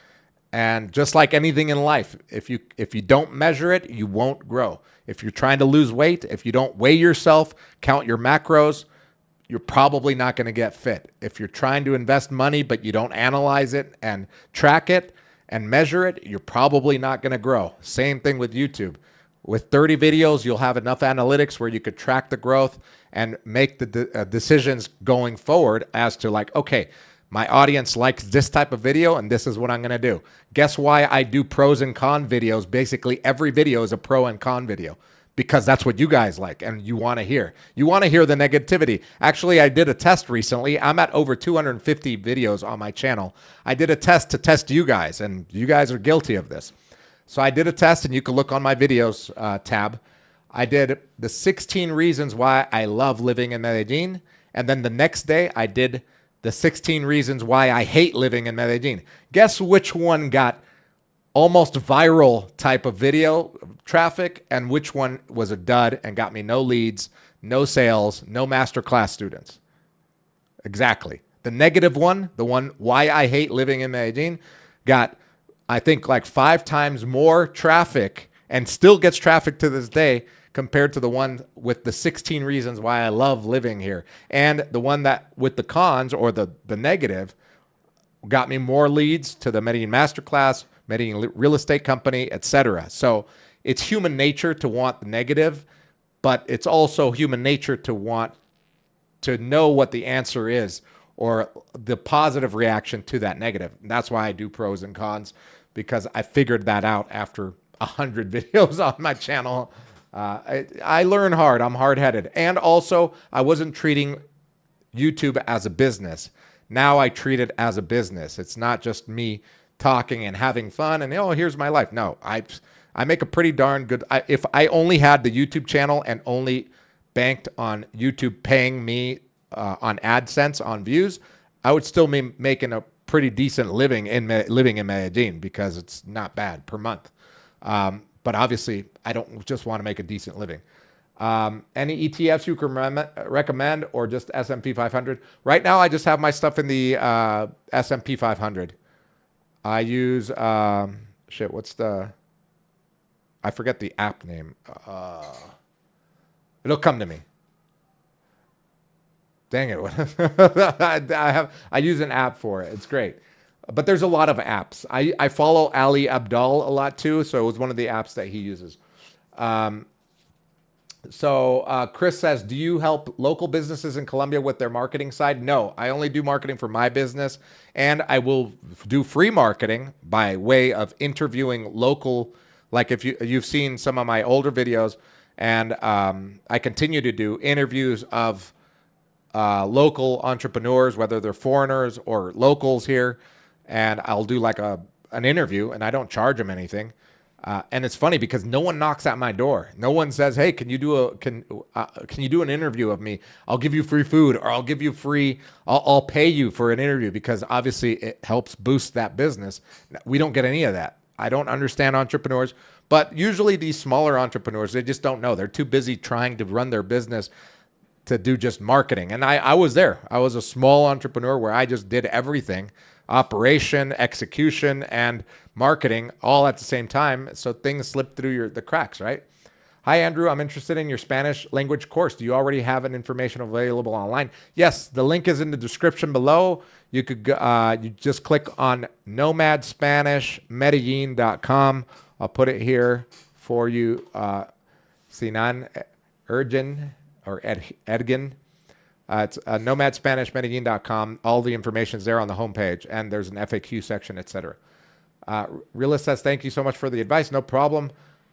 And just like anything in life, if you don't measure it, you won't grow. If you're trying to lose weight, if you don't weigh yourself, count your macros, you're probably not going to get fit. If you're trying to invest money, but you don't analyze it and track it and measure it, you're probably not going to grow. Same thing with YouTube. With 30 videos, you'll have enough analytics where you could track the growth and make the decisions going forward as to like, okay, my audience likes this type of video and this is what I'm going to do. Guess why I do pros and con videos? Basically, every video is a pro and con video, because that's what you guys like and you want to hear. You want to hear the negativity. Actually, I did a test recently. I'm at over 250 videos on my channel. I did a test to test you guys, and you guys are guilty of this. So I did a test, and you can look on my videos tab. I did the 16 reasons why I love living in Medellin. And then the next day, I did the 16 reasons why I hate living in Medellin. Guess which one got almost viral type of video traffic, and which one was a dud and got me no leads, no sales, no masterclass students? Exactly. The negative one, the one why I hate living in Medellin, got, I think, like 5 times more traffic, and still gets traffic to this day, compared to the one with the 16 reasons why I love living here. And the one that with the cons, or the negative, got me more leads to the Medellin Masterclass, Medellin real estate company, etc. So it's human nature to want the negative, but it's also human nature to want to know what the answer is, or the positive reaction to that negative. And that's why I do pros and cons, because I figured that out after 100 videos on my channel. I learn hard. I'm hard-headed. And also, I wasn't treating YouTube as a business. Now I treat it as a business. It's not just me talking and having fun and, oh, here's my life. No, I make a pretty darn good, if I only had the YouTube channel and only banked on YouTube paying me on AdSense on views, I would still be making a pretty decent living in Medellin, because it's not bad per month. But obviously, I don't just want to make a decent living. Any ETFs you can recommend, or just S&P 500? Right now, I just have my stuff in the S&P 500. I use, what's the, I forget the app name. It'll come to me. Dang it. I use an app for it. It's great. But there's a lot of apps. I follow Ali Abdal a lot too, so it was one of the apps that he uses. Chris says, do you help local businesses in Colombia with their marketing side? No, I only do marketing for my business, and I will do free marketing by way of interviewing local, like if you've seen some of my older videos, and I continue to do interviews of local entrepreneurs, whether they're foreigners or locals here, and I'll do like an interview, and I don't charge them anything. And it's funny because no one knocks at my door. No one says, "Hey, can you do an interview of me? I'll give you free food, or I'll give you free. I'll pay you for an interview," because obviously it helps boost that business. We don't get any of that. I don't understand entrepreneurs, but usually these smaller entrepreneurs, they just don't know. They're too busy trying to run their business to do just marketing. And I was there. I was a small entrepreneur where I just did everything. Operation, execution, and marketing all at the same time. So things slip through the cracks, right? Hi, Andrew. I'm interested in your Spanish language course. Do you already have an information available online? Yes, the link is in the description below. You could you just click on nomadspanishmedellin.com. I'll put it here for you. Sinan Ergin or Edgin. It's nomadspanishmedellin.com. All the information is there on the homepage, and there's an FAQ section, etc. Realist says, thank you so much for the advice. No problem.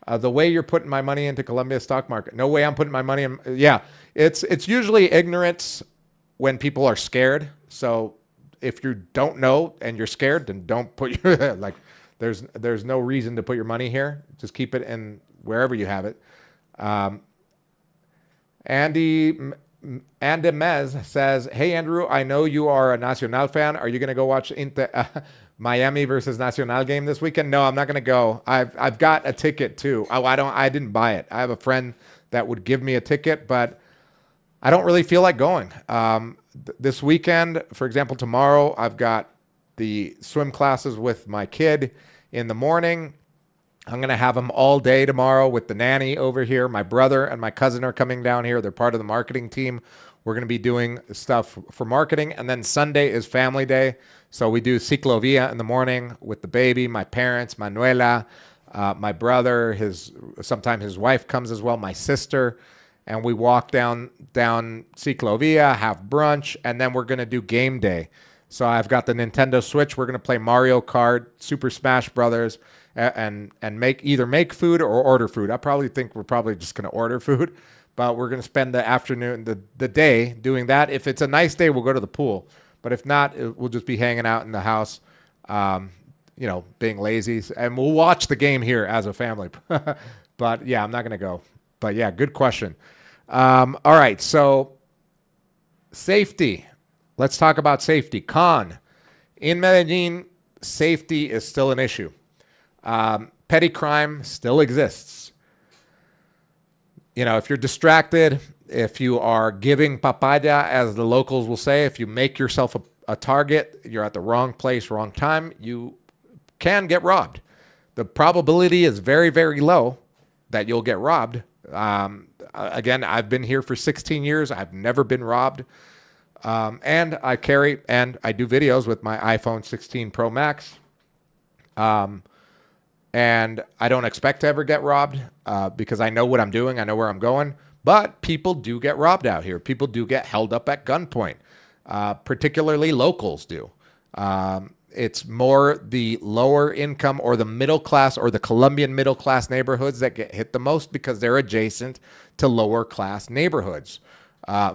The way you're putting my money into Colombia stock market. No way I'm putting my money in. Yeah, it's usually ignorance when people are scared. So if you don't know and you're scared, then don't put your, like, there's no reason to put your money here. Just keep it in wherever you have it. Andy Andemez says, "Hey Andrew, I know you are a Nacional fan. Are you going to go watch Miami versus Nacional game this weekend?" No, I'm not going to go. I've got a ticket too. Oh, I didn't buy it. I have a friend that would give me a ticket, but I don't really feel like going. This weekend, for example, tomorrow, I've got the swim classes with my kid in the morning. I'm going to have them all day tomorrow with the nanny over here. My brother and my cousin are coming down here. They're part of the marketing team. We're going to be doing stuff for marketing. And then Sunday is family day. So we do ciclovia in the morning with the baby, my parents, Manuela, my brother, sometimes his wife comes as well, my sister. And we walk down ciclovia, have brunch, and then we're going to do game day. So I've got the Nintendo Switch. We're going to play Mario Kart, Super Smash Brothers, and either make food or order food. I probably think we're probably just going to order food, but we're going to spend the afternoon, the day doing that. If it's a nice day, we'll go to the pool. But if not, we'll just be hanging out in the house, being lazy. And we'll watch the game here as a family. But yeah, I'm not going to go. But yeah, good question. All right, so safety. Let's talk about safety. Con. In Medellin, safety is still an issue. Petty crime still exists. If you're distracted, if you are giving papaya, as the locals will say, if you make yourself a target, you're at the wrong place, wrong time, you can get robbed. The probability is very, very low that you'll get robbed. Again, I've been here for 16 years. I've never been robbed. And I do videos with my iPhone 16 Pro Max. And I don't expect to ever get robbed because I know what I'm doing. I know where I'm going. But people do get robbed out here. People do get held up at gunpoint. Particularly locals do. It's more the lower income or the middle class or the Colombian middle class neighborhoods that get hit the most because they're adjacent to lower class neighborhoods.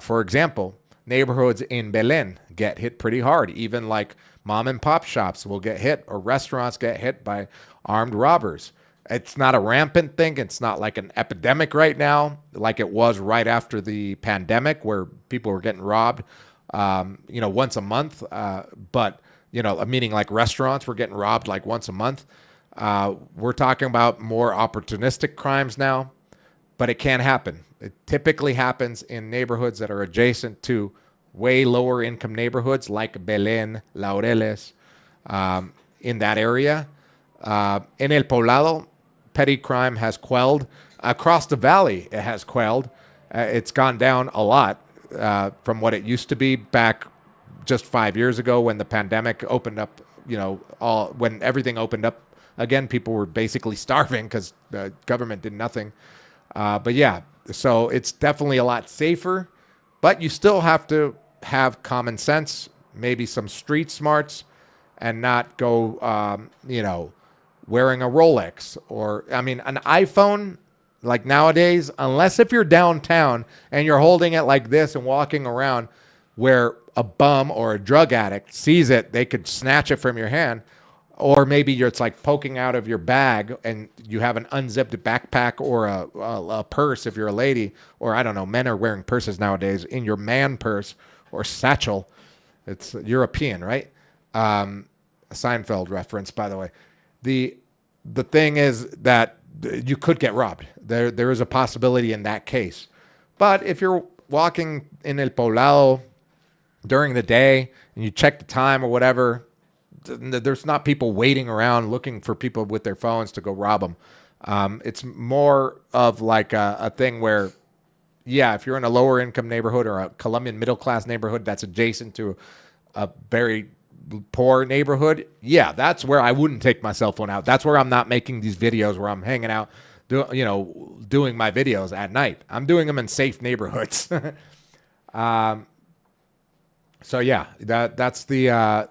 For example, neighborhoods in Medellin get hit pretty hard. Even like mom and pop shops will get hit, or restaurants get hit by armed robbers. It's not a rampant thing. It's not like an epidemic right now, like it was right after the pandemic where people were getting robbed, once a month. But meaning like restaurants were getting robbed like once a month. We're talking about more opportunistic crimes now, but it can happen. It typically happens in neighborhoods that are adjacent to way lower income neighborhoods like Belén, Laureles, in that area. In El Poblado, petty crime has quelled. Across the valley, it has quelled. It's gone down a lot from what it used to be back just 5 years ago when the pandemic opened up, when everything opened up again. People were basically starving because the government did nothing. But yeah, so it's definitely a lot safer, but you still have to have common sense, maybe some street smarts, and not go, wearing a Rolex or, an iPhone. Like nowadays, unless if you're downtown and you're holding it like this and walking around where a bum or a drug addict sees it, they could snatch it from your hand. Or maybe it's like poking out of your bag and you have an unzipped backpack or a purse if you're a lady. Or I don't know, men are wearing purses nowadays, in your man purse or satchel. It's European, right? A Seinfeld reference, by the way. The thing is that you could get robbed. There is a possibility in that case. But if you're walking in El Poblado during the day and you check the time or whatever, there's not people waiting around looking for people with their phones to go rob them. It's more of like a thing where, yeah, if you're in a lower income neighborhood or a Colombian middle class neighborhood that's adjacent to a very poor neighborhood, yeah, that's where I wouldn't take my cell phone out. That's where I'm not making these videos where I'm hanging out, doing my videos at night. I'm doing them in safe neighborhoods. So yeah, that's the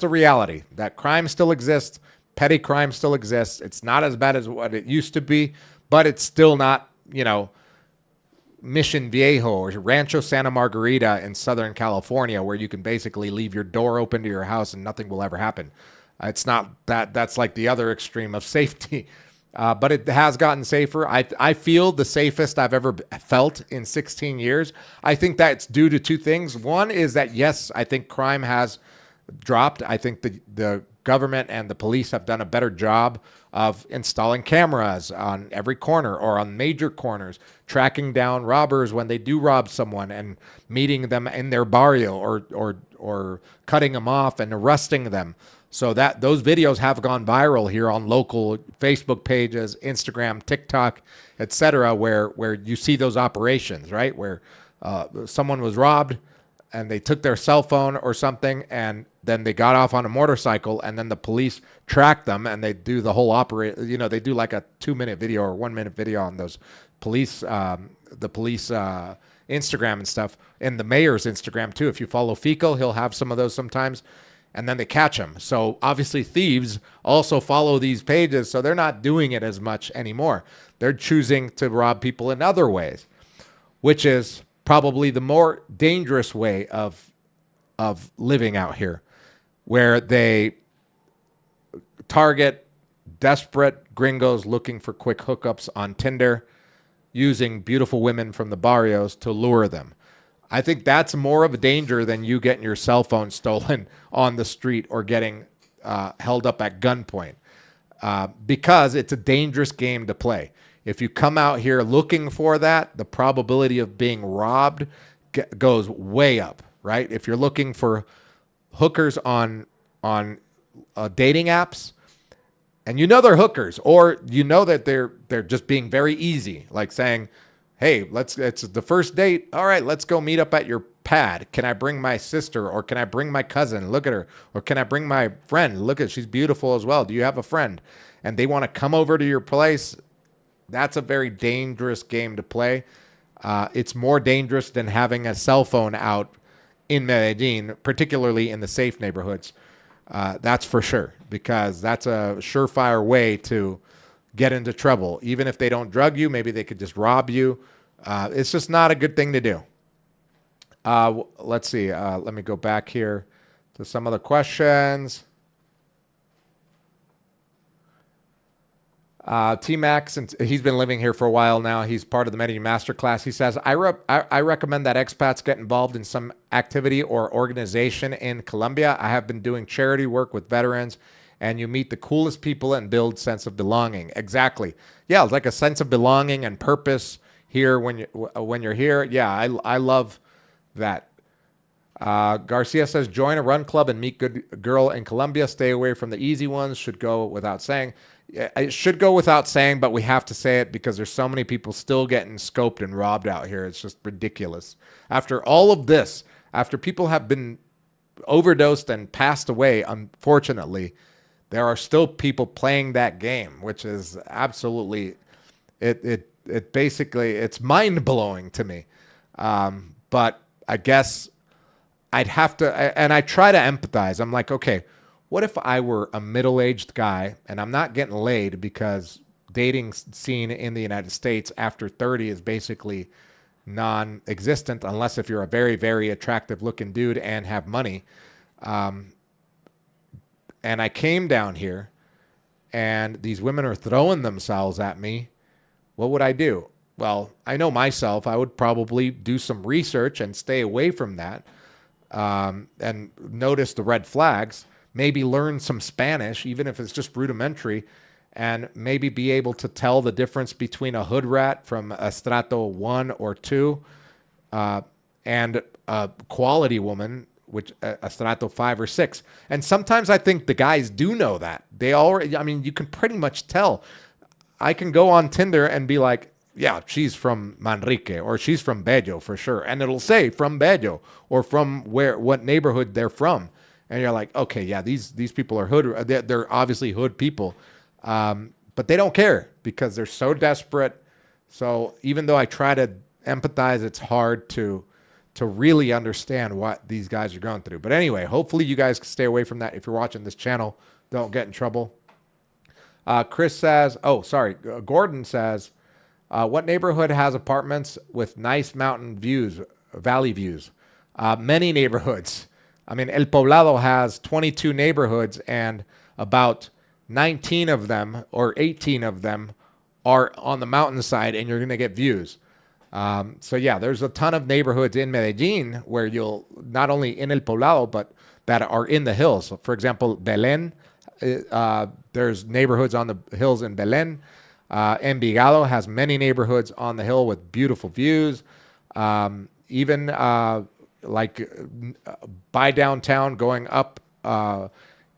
reality. That crime still exists. Petty crime still exists. It's not as bad as what it used to be, but it's still not, Mission Viejo or Rancho Santa Margarita in Southern California, where you can basically leave your door open to your house and nothing will ever happen. It's not that. That's like the other extreme of safety. But it has gotten safer. I feel the safest I've ever felt in 16 years. I think that's due to two things. One is that, yes, I think crime has dropped. I think the government and the police have done a better job of installing cameras on every corner or on major corners, tracking down robbers when they do rob someone and meeting them in their barrio or cutting them off and arresting them. So that those videos have gone viral here on local Facebook pages, Instagram, TikTok, etc., where you see those operations, right? Where someone was robbed and they took their cell phone or something, and then they got off on a motorcycle, and then the police tracked them, and they do the whole they do like a 2-minute video or 1-minute video on those police, the police Instagram and stuff, and the mayor's Instagram too. If you follow Fico, he'll have some of those sometimes, and then they catch them. So obviously thieves also follow these pages, so they're not doing it as much anymore. They're choosing to rob people in other ways, which is probably the more dangerous way of living out here, where they target desperate gringos looking for quick hookups on Tinder, using beautiful women from the barrios to lure them. I think that's more of a danger than you getting your cell phone stolen on the street or getting held up at gunpoint, because it's a dangerous game to play. If you come out here looking for that, the probability of being robbed goes way up, right? If you're looking for hookers on dating apps, and you know they're hookers, or you know that they're just being very easy, like saying, "Hey, it's the first date. All right, let's go meet up at your pad. Can I bring my sister, or can I bring my cousin? Look at her. Or can I bring my friend? Look at, she's beautiful as well. Do you have a friend?" And they want to come over to your place. That's a very dangerous game to play. It's more dangerous than having a cell phone out in Medellin, particularly in the safe neighborhoods. That's for sure, because that's a surefire way to get into trouble. Even if they don't drug you, maybe they could just rob you. It's just not a good thing to do. Let's see. Let me go back here to some of the questions. T-Max, and he's been living here for a while now. He's part of the Medellin Masterclass. He says, I recommend that expats get involved in some activity or organization in Colombia. I have been doing charity work with veterans, and you meet the coolest people and build sense of belonging. Exactly. Yeah, it's like a sense of belonging and purpose here when you're here. Yeah, I love that. Garcia says, join a run club and meet good girl in Colombia. Stay away from the easy ones. Should go without saying. It should go without saying, but we have to say it because there's so many people still getting scoped and robbed out here. It's just ridiculous. After all of this, after people have been overdosed and passed away, unfortunately, there are still people playing that game, which is absolutely, it basically, it's mind-blowing to me. But I guess I'd have to, and I try to empathize. I'm like, okay, what if I were a middle-aged guy and I'm not getting laid because dating scene in the United States after 30 is basically non-existent unless if you're a very, very attractive-looking dude and have money. And I came down here and these women are throwing themselves at me. What would I do? Well, I know myself. I would probably do some research and stay away from that, and notice the red flags. Maybe learn some Spanish, even if it's just rudimentary, and maybe be able to tell the difference between a hood rat from a strato 1 or 2 and a quality woman, which a strato 5 or 6. And sometimes I think the guys do know that. They already, I mean, you can pretty much tell. I can go on Tinder and be like, yeah, she's from Manrique, or she's from Bello for sure. And it'll say from Bello, or from what neighborhood they're from. And you're like, okay, yeah, these people are hood. They're obviously hood people, but they don't care because they're so desperate. So even though I try to empathize, it's hard to really understand what these guys are going through. But anyway, hopefully you guys can stay away from that. If you're watching this channel, don't get in trouble. Chris says, Gordon says, what neighborhood has apartments with nice mountain views, valley views? Many neighborhoods. I mean, El Poblado has 22 neighborhoods, and about 19 of them or 18 of them are on the mountainside, and you're going to get views. So yeah, there's a ton of neighborhoods in Medellin where you'll not only in El Poblado, but that are in the hills. So for example, Belén, there's neighborhoods on the hills in Belén. Envigado has many neighborhoods on the hill with beautiful views. Even by downtown going up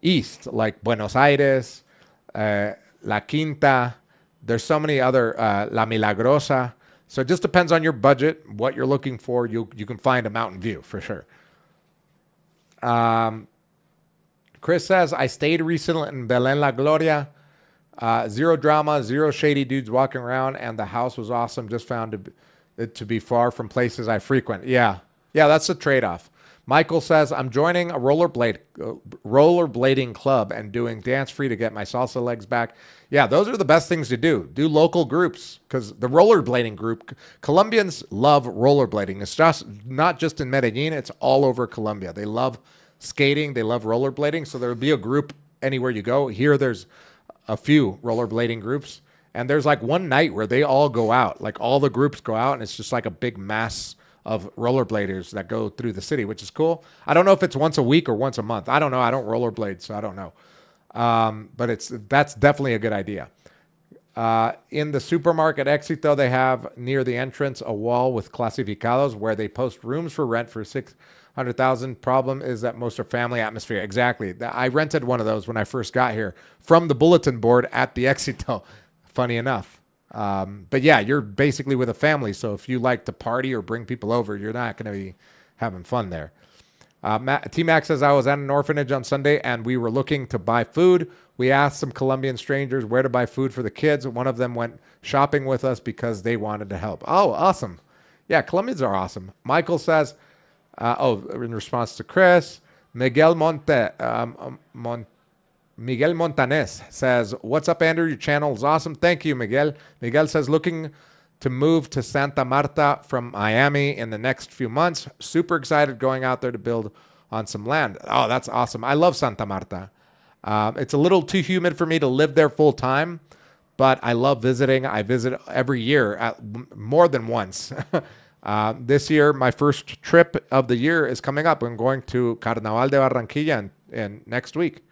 east, like Buenos Aires, La Quinta. There's so many other, La Milagrosa. So it just depends on your budget, what you're looking for. You can find a mountain view for sure. Chris says, I stayed recently in Belén La Gloria. Zero drama, zero shady dudes walking around, and the house was awesome. Just found it to be far from places I frequent. Yeah, that's a trade-off. Michael says, I'm joining a rollerblading club and doing dance-free to get my salsa legs back. Yeah, those are the best things to do. Do local groups, because the rollerblading group, Colombians love rollerblading. It's just not just in Medellin, it's all over Colombia. They love skating, they love rollerblading, so there will be a group anywhere you go. Here there's a few rollerblading groups, and there's like one night where they all go out, like all the groups go out, and it's just like a big mass of rollerbladers that go through the city, which is cool. I don't know if it's once a week or once a month. I don't know. I don't rollerblade, so I don't know. But that's definitely a good idea. In the supermarket Éxito, they have near the entrance a wall with clasificados where they post rooms for rent for $600,000. Problem is that most are family atmosphere. Exactly. I rented one of those when I first got here from the bulletin board at the Éxito. Funny enough. But yeah, you're basically with a family. So if you like to party or bring people over, you're not going to be having fun there. T-Mac says, I was at an orphanage on Sunday and we were looking to buy food. We asked some Colombian strangers where to buy food for the kids. One of them went shopping with us because they wanted to help. Oh, awesome. Yeah, Colombians are awesome. Michael says, in response to Chris, Miguel Montanes says, what's up, Andrew? Your channel is awesome. Thank you, Miguel. Miguel says, looking to move to Santa Marta from Miami in the next few months. Super excited going out there to build on some land. Oh, that's awesome. I love Santa Marta. It's a little too humid for me to live there full time, but I love visiting. I visit every year more than once. This year, my first trip of the year is coming up. I'm going to Carnaval de Barranquilla in next week.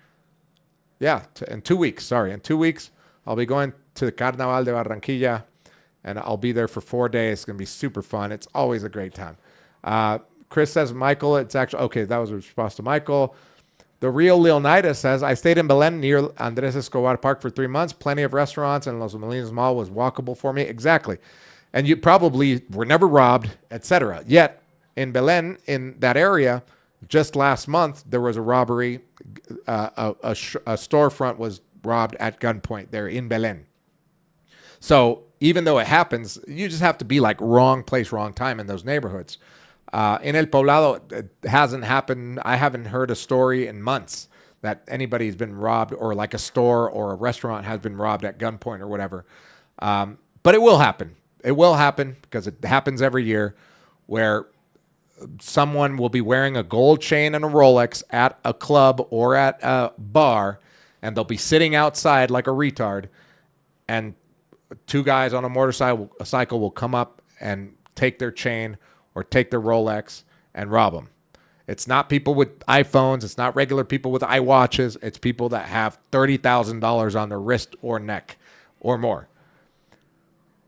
Yeah, in 2 weeks. Sorry, in 2 weeks, I'll be going to the Carnaval de Barranquilla, and I'll be there for 4 days. It's going to be super fun. It's always a great time. Chris says, Michael, it's actually, okay, that was a response to Michael. The real Leonidas says, I stayed in Belén near Andres Escobar Park for 3 months. Plenty of restaurants, and Los Molinos Mall was walkable for me. Exactly. And you probably were never robbed, etc. Yet, in Belén, in that area, just last month, there was a robbery. A storefront was robbed at gunpoint there in Belén. So even though it happens, you just have to be like wrong place, wrong time in those neighborhoods. In El Poblado, it hasn't happened. I haven't heard a story in months that anybody's been robbed, or like a store or a restaurant has been robbed at gunpoint or whatever. But it will happen. It will happen because it happens every year, where someone will be wearing a gold chain and a Rolex at a club or at a bar, and they'll be sitting outside like a retard, and two guys on a motorcycle will come up and take their chain or take their Rolex and rob them. It's not people with iPhones. It's not regular people with iWatches. It's people that have $30,000 on their wrist or neck or more.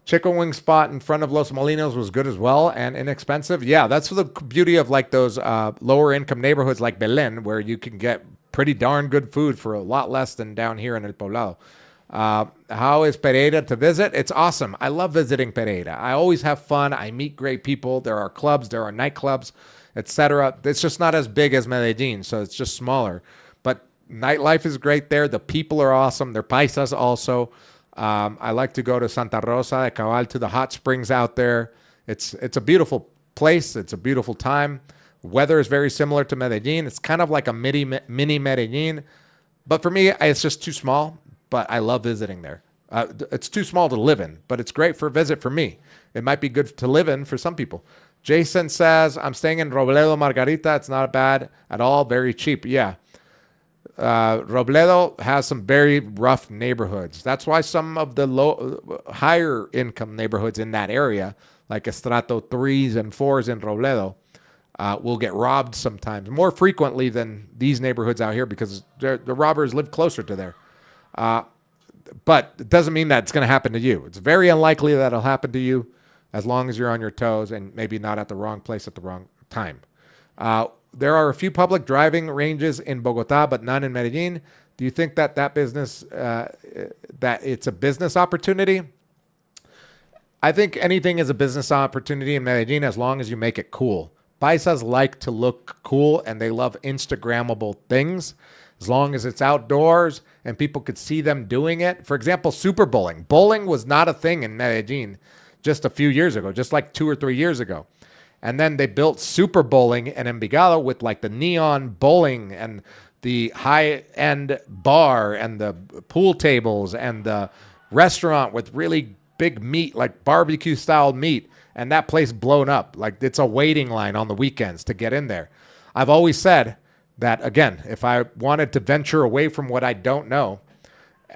Chicken wing spot in front of Los Molinos was good as well and inexpensive. Yeah, that's the beauty of like those lower income neighborhoods like Belén, where you can get pretty darn good food for a lot less than down here in El Poblado. How is Pereira to visit? It's awesome. I love visiting Pereira. I always have fun. I meet great people. There are clubs, there are nightclubs, etc. It's just not as big as Medellin, so it's just smaller. But nightlife is great there. The people are awesome. They're paisas also. I like to go to Santa Rosa de Cabal, to the hot springs out there. It's a beautiful place. It's a beautiful time. Weather is very similar to Medellin. It's kind of like a mini Medellin. But for me, it's just too small. But I love visiting there. It's too small to live in, but it's great for a visit for me. It might be good to live in for some people. Jason says, I'm staying in Robledo Margarita. It's not bad at all. Very cheap. Yeah. Robledo has some very rough neighborhoods. That's why some of the higher income neighborhoods in that area, like Estrato 3s and 4s in Robledo, will get robbed sometimes, more frequently than these neighborhoods out here because the robbers live closer to there. But it doesn't mean that it's going to happen to you. It's very unlikely that it'll happen to you as long as you're on your toes and maybe not at the wrong place at the wrong time. There are a few public driving ranges in Bogota, but none in Medellin. Do you think that business, that it's a business opportunity? I think anything is a business opportunity in Medellin as long as you make it cool. Paisas like to look cool and they love Instagrammable things as long as it's outdoors and people could see them doing it. For example, super bowling. Bowling was not a thing in Medellin just a few years ago, just like 2 or 3 years ago. And then they built super bowling in Envigado with like the neon bowling and the high-end bar and the pool tables and the restaurant with really big meat, like barbecue-style meat. And that place blown up. Like it's a waiting line on the weekends to get in there. I've always said that, again, if I wanted to venture away from what I don't know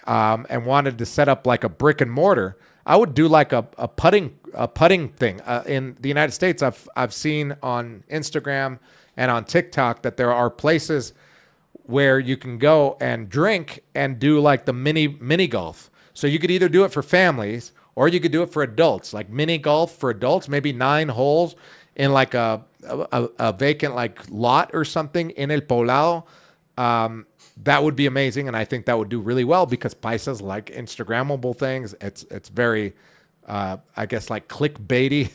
and wanted to set up like a brick and mortar, I would do like a putting thing. In the United States, I've seen on Instagram and on TikTok that there are places where you can go and drink and do like the mini golf. So you could either do it for families or you could do it for adults, like mini golf for adults, maybe 9 holes in like a vacant like lot or something in El Poblado. That would be amazing, and I think that would do really well because paisas like Instagrammable things. It's very, I guess, like clickbaity.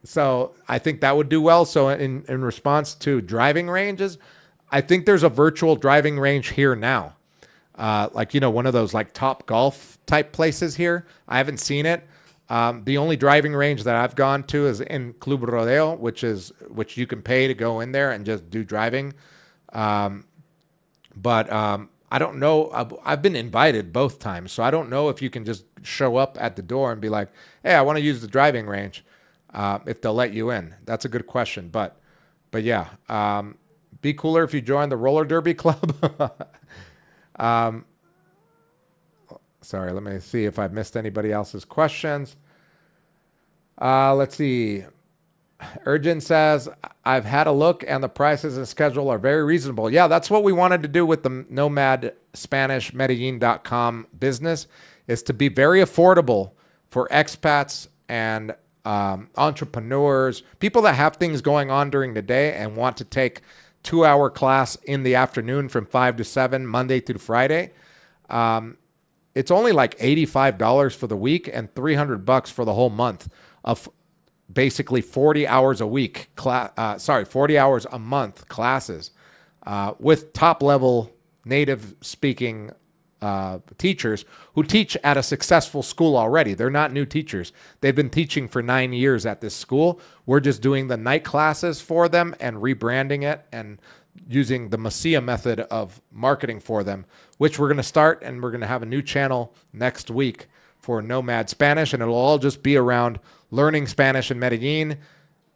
So I think that would do well. So in response to driving ranges, I think there's a virtual driving range here now. Like, one of those like Top Golf type places here. I haven't seen it. The only driving range that I've gone to is in Club Rodeo, which you can pay to go in there and just do driving. But I don't know. I've been invited both times, so I don't know if you can just show up at the door and be like, hey, I want to use the driving range, if they'll let you in. That's a good question. But yeah, be cooler if you join the roller derby club. Sorry, let me see if I've missed anybody else's questions. Let's see. Urgent says, I've had a look and the prices and schedule are very reasonable. Yeah, that's what we wanted to do with the Nomad Spanish Medellin.com business, is to be very affordable for expats and entrepreneurs, people that have things going on during the day and want to take 2-hour class in the afternoon from 5 to 7, Monday through Friday. It's only like $85 for the week and $300 for the whole month of basically 40 hours a week, 40 hours a month classes with top level native speaking teachers who teach at a successful school already. They're not new teachers. They've been teaching for 9 years at this school. We're just doing the night classes for them and rebranding it and using the Masia method of marketing for them, which we're going to start, and we're going to have a new channel next week for Nomad Spanish, and it'll all just be around learning Spanish in Medellin.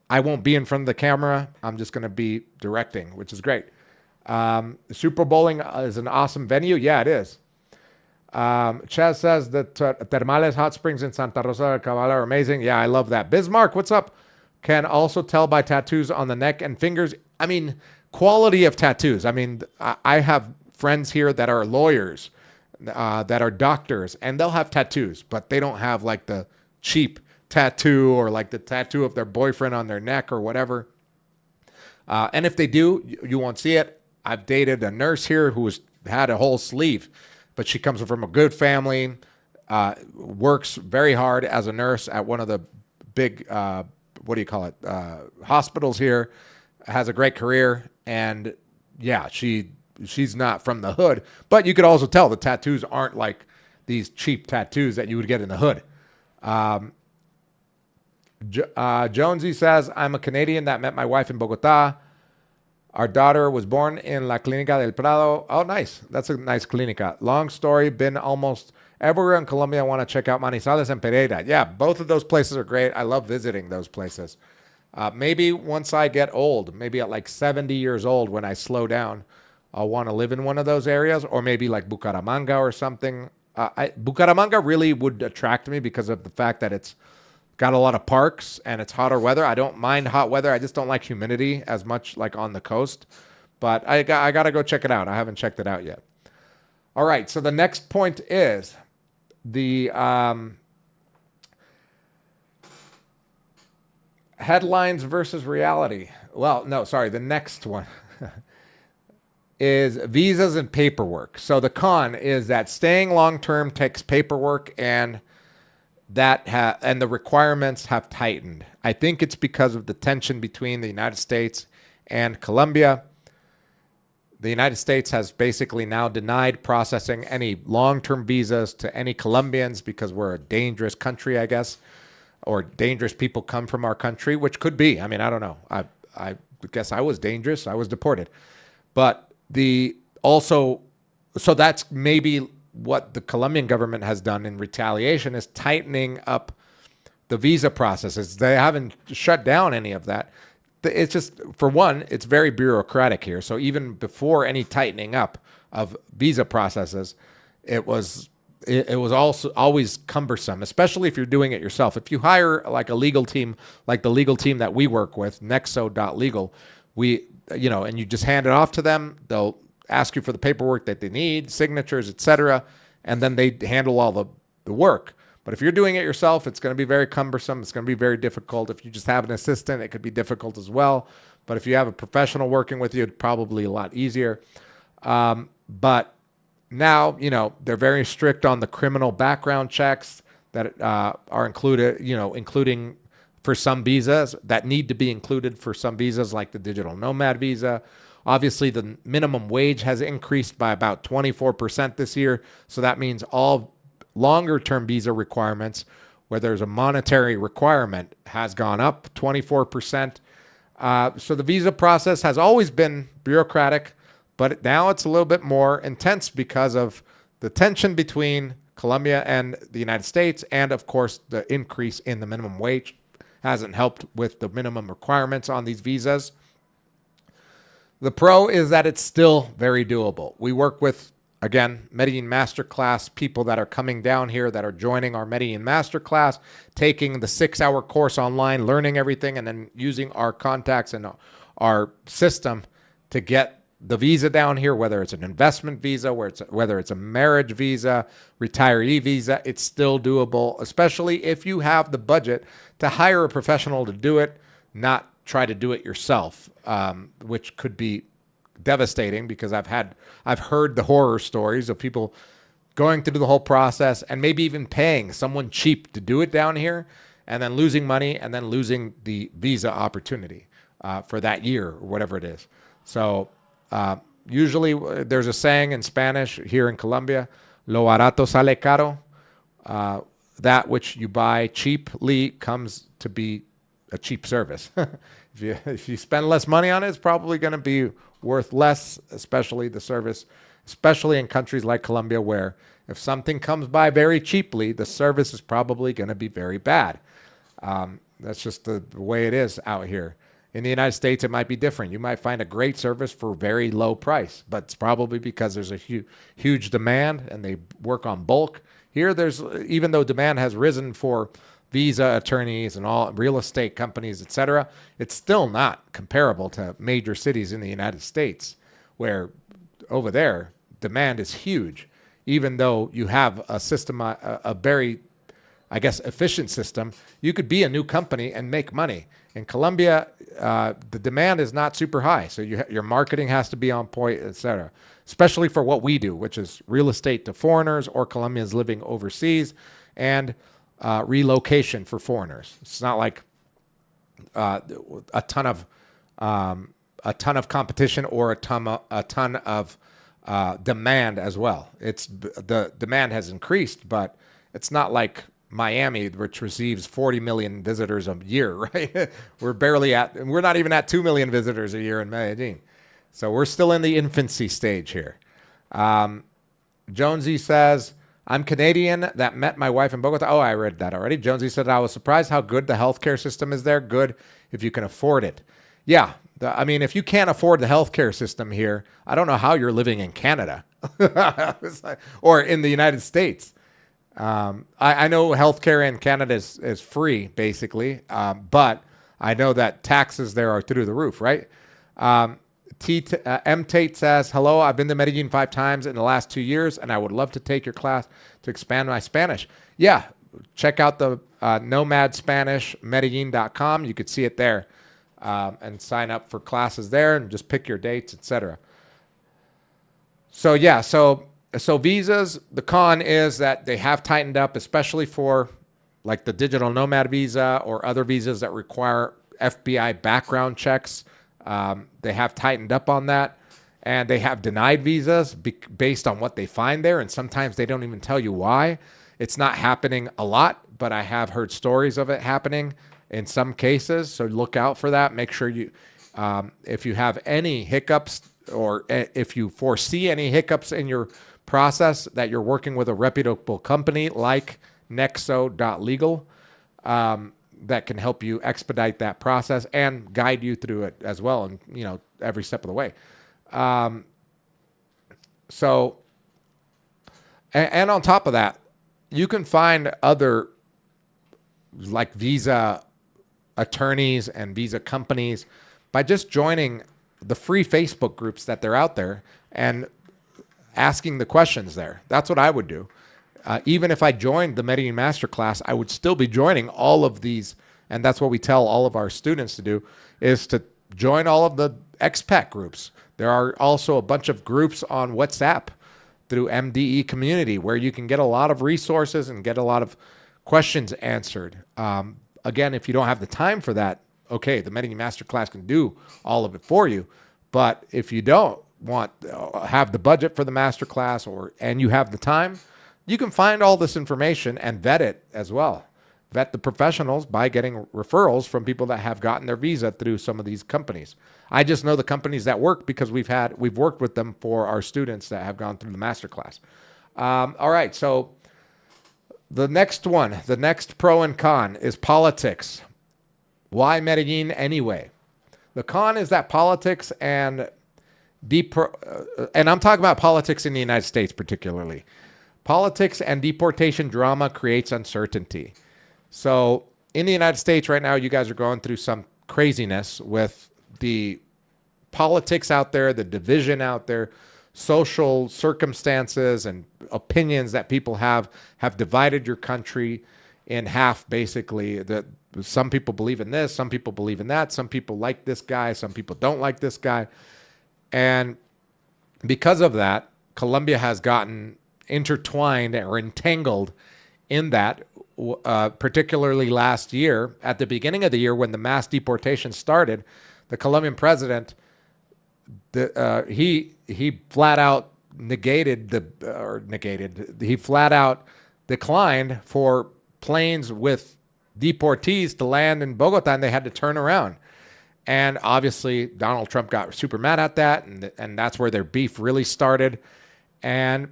I won't be in front of the camera. I'm just going to be directing, which is great. Super Bowling is an awesome venue. Yeah, it is. Chaz says that Termales Hot Springs in Santa Rosa del Cabal are amazing. Yeah, I love that. Bismarck, what's up? Can also tell by tattoos on the neck and fingers. I mean, quality of tattoos. I mean, I have friends here that are lawyers, that are doctors, and they'll have tattoos, but they don't have like the cheap tattoo or like the tattoo of their boyfriend on their neck or whatever. And if they do, you won't see it. I've dated a nurse here who had a whole sleeve, but she comes from a good family, works very hard as a nurse at one of the big, hospitals here, has a great career. And yeah, she's not from the hood, but you could also tell the tattoos aren't like these cheap tattoos that you would get in the hood. Jonesy says, I'm a Canadian that met my wife in Bogota. Our daughter was born in La Clínica del Prado. Oh, nice. That's a nice clínica. Long story. Been almost everywhere in Colombia. I want to check out Manizales and Pereira. Yeah, both of those places are great. I love visiting those places. Maybe once I get old, maybe at like 70 years old when I slow down, I'll want to live in one of those areas, or maybe like Bucaramanga or something. Bucaramanga really would attract me because of the fact that it's got a lot of parks and it's hotter weather. I don't mind hot weather. I just don't like humidity as much like on the coast. But I got to go check it out. I haven't checked it out yet. All right. So the next point is the headlines versus reality. Well, no, sorry. The next one is visas and paperwork. So the con is that staying long-term takes paperwork, and and the requirements have tightened. I think it's because of the tension between the United States and Colombia. The United States has basically now denied processing any long-term visas to any Colombians because we're a dangerous country, I guess, or dangerous people come from our country, which could be. I mean, I don't know. I guess I was dangerous. I was deported. But so that's maybe what the Colombian government has done in retaliation, is tightening up the visa processes. They haven't shut down any of that. It's just, for one, it's very bureaucratic here. So even before any tightening up of visa processes, it was also always cumbersome, especially if you're doing it yourself. If you hire like a legal team, like the legal team that we work with, nexo.legal, and you just hand it off to them, they'll ask you for the paperwork that they need, signatures, etc., and then they handle all the work. But if you're doing it yourself, it's going to be very cumbersome. It's going to be very difficult. If you just have an assistant, it could be difficult as well. But if you have a professional working with you, it's probably a lot easier. But now, they're very strict on the criminal background checks that are included, including for some visas that need to be included for some visas, like the digital nomad visa. Obviously, the minimum wage has increased by about 24% this year. So that means all longer-term visa requirements, where there's a monetary requirement, has gone up 24%. So the visa process has always been bureaucratic, but now it's a little bit more intense because of the tension between Colombia and the United States. And of course, the increase in the minimum wage hasn't helped with the minimum requirements on these visas. The pro is that it's still very doable. We work with, again, Medellin Masterclass people that are coming down here, that are joining our Medellin Masterclass, taking the 6-hour course online, learning everything, and then using our contacts and our system to get the visa down here, whether it's an investment visa, whether it's a marriage visa, retiree visa. It's still doable, especially if you have the budget to hire a professional to do it, not try to do it yourself, which could be devastating, because I've heard the horror stories of people going through the whole process and maybe even paying someone cheap to do it down here, and then losing money, and then losing the visa opportunity for that year or whatever it is. So usually there's a saying in Spanish here in Colombia: lo barato sale caro. That which you buy cheaply comes to be a cheap service. If you spend less money on it, it's probably going to be worth less, especially the service, especially in countries like Colombia, where if something comes by very cheaply, the service is probably going to be very bad. That's just the way it is out here. In the United States, it might be different. You might find a great service for very low price, but it's probably because there's a huge demand and they work on bulk. Here, even though demand has risen for visa attorneys and all real estate companies, etc., it's still not comparable to major cities in the United States, where over there demand is huge. Even though you have a system, a very, I guess, efficient system, you could be a new company and make money. In Colombia, the demand is not super high, so your marketing has to be on point, etc., especially for what we do, which is real estate to foreigners or Colombians living overseas, and relocation for foreigners. It's not like a ton of competition or a ton of demand as well. The demand has increased, but it's not like Miami, which receives 40 million visitors a year, right? We're not even at 2 million visitors a year in Medellin. So we're still in the infancy stage here. Jonesy says, I'm Canadian that met my wife in Bogota. Oh, I read that already. Jonesy said, I was surprised how good the healthcare system is there. Good if you can afford it. Yeah, I mean, if you can't afford the healthcare system here, I don't know how you're living in Canada or in the United States. I know healthcare in Canada is free, basically, but I know that taxes there are through the roof, right? M. Tate says, hello, I've been to Medellin 5 times in the last 2 years, and I would love to take your class to expand my Spanish. Yeah, check out the nomadSpanishMedellin.com. You could see it there, and sign up for classes there and just pick your dates, etc. So, yeah, so visas, the con is that they have tightened up, especially for like the digital nomad visa or other visas that require FBI background checks. They have tightened up on that, and they have denied visas based on what they find there. And sometimes they don't even tell you why. It's not happening a lot, but I have heard stories of it happening in some cases. So look out for that. Make sure you, if you have any hiccups or if you foresee any hiccups in your process, that you're working with a reputable company like nexo.legal, that can help you expedite that process and guide you through it as well, and every step of the way. So on top of that, you can find other like visa attorneys and visa companies by just joining the free Facebook groups that they're out there and asking the questions there. That's what I would do. Even if I joined the Medellin Masterclass, I would still be joining all of these. And that's what we tell all of our students to do, is to join all of the expat groups. There are also a bunch of groups on WhatsApp through MDE community where you can get a lot of resources and get a lot of questions answered. Again, if you don't have the time for that, okay, the Medellin Masterclass can do all of it for you. But if you don't have the budget for the masterclass and you have the time, you can find all this information and vet it as well. Vet the professionals by getting referrals from people that have gotten their visa through some of these companies. I just know the companies that work because we've worked with them for our students that have gone through the masterclass. All right, so the next pro and con is politics. Why Medellin anyway? The con is that politics and I'm talking about politics in the United States particularly. Politics and deportation drama creates uncertainty. So in the United States right now, you guys are going through some craziness with the politics out there, the division out there, social circumstances and opinions that people have divided your country in half, basically. That some people believe in this, some people believe in that, some people like this guy, some people don't like this guy. And because of that, Colombia has gotten intertwined or entangled in that, particularly last year. At the beginning of the year, when the mass deportation started, the Colombian president, he flat out declined for planes with deportees to land in Bogota, and they had to turn around. And obviously, Donald Trump got super mad at that, and that's where their beef really started. And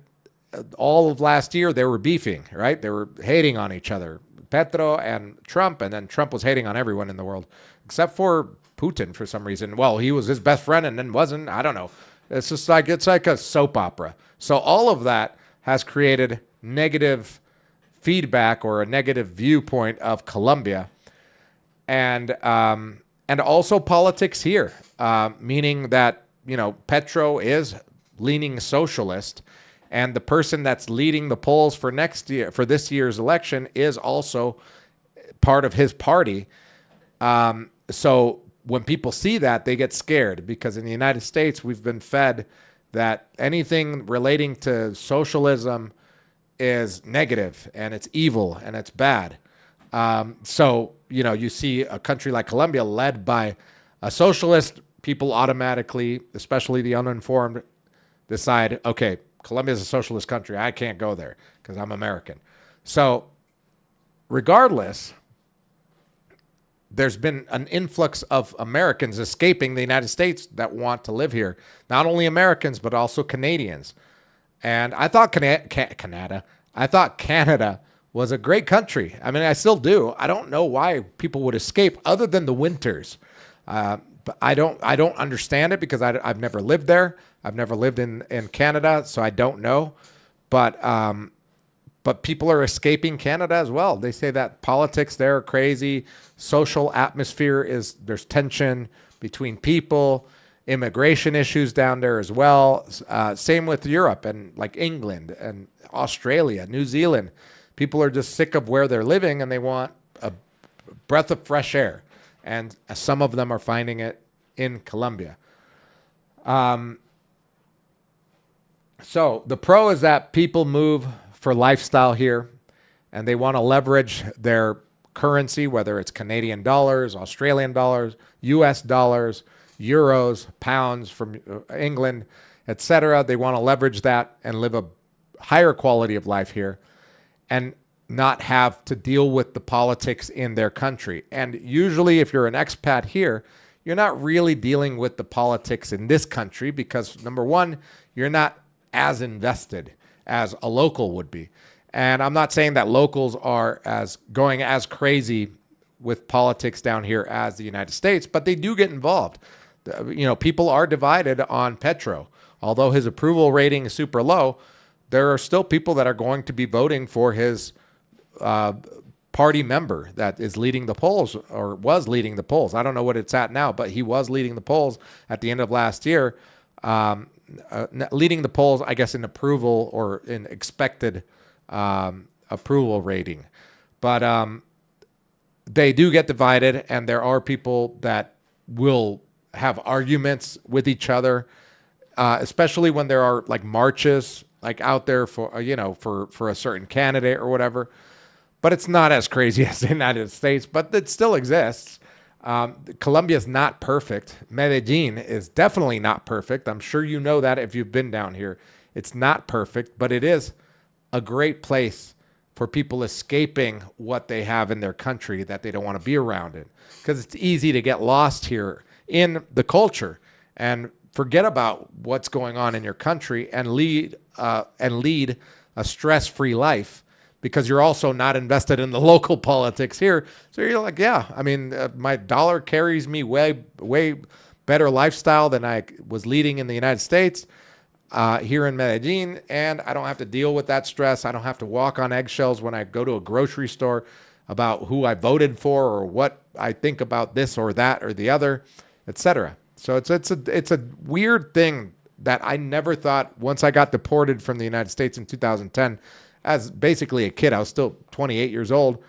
all of last year, they were beefing, right? They were hating on each other, Petro and Trump, and then Trump was hating on everyone in the world, except for Putin for some reason. Well, he was his best friend and then wasn't. I don't know. It's like a soap opera. So all of that has created negative feedback or a negative viewpoint of Colombia, and also politics here, meaning that Petro is leaning socialist, and the person that's leading the polls for this year's election is also part of his party. So when people see that, they get scared, because in the United States, we've been fed that anything relating to socialism is negative and it's evil and it's bad. So, you see a country like Colombia led by a socialist, people automatically, especially the uninformed, decide, okay, Colombia is a socialist country. I can't go there because I'm American. So regardless, there's been an influx of Americans escaping the United States that want to live here. Not only Americans, but also Canadians. And I thought Canada was a great country. I mean, I still do. I don't know why people would escape other than the winters. But I don't understand it because I've never lived there. I've never lived in Canada, so I don't know. But people are escaping Canada as well. They say that politics there are crazy. Social atmosphere there's tension between people, immigration issues down there as well. Same with Europe and like England and Australia, New Zealand. People are just sick of where they're living and they want a breath of fresh air. And some of them are finding it in Colombia. So the pro is that people move for lifestyle here and they want to leverage their currency, whether it's Canadian dollars, Australian dollars, US dollars, euros, pounds from England, etc. They want to leverage that and live a higher quality of life here and not have to deal with the politics in their country. And usually if you're an expat here, you're not really dealing with the politics in this country because number one, you're not as invested as a local would be. And I'm not saying that locals are going as crazy with politics down here as the United States, but they do get involved. People are divided on Petro. Although his approval rating is super low, there are still people that are going to be voting for his party member that is leading the polls or was leading the polls. I don't know what it's at now, but he was leading the polls at the end of last year. Leading the polls, I guess, in approval or in expected approval rating. But they do get divided, and there are people that will have arguments with each other, especially when there are like marches like out there for for a certain candidate or whatever. But it's not as crazy as the United States, but it still exists. Colombia is not perfect. Medellin is definitely not perfect. I'm sure you know that if you've been down here. It's not perfect, but it is a great place for people escaping what they have in their country that they don't want to be around it. Because it's easy to get lost here in the culture and forget about what's going on in your country and lead a stress-free life. Because you're also not invested in the local politics here. So you're like, yeah, I mean, my dollar carries me way better lifestyle than I was leading in the United States here in Medellin. And I don't have to deal with that stress. I don't have to walk on eggshells when I go to a grocery store about who I voted for or what I think about this or that or the other, etc. So it's a weird thing that I never thought once I got deported from the United States in 2010, as basically a kid, I was still 28 years old,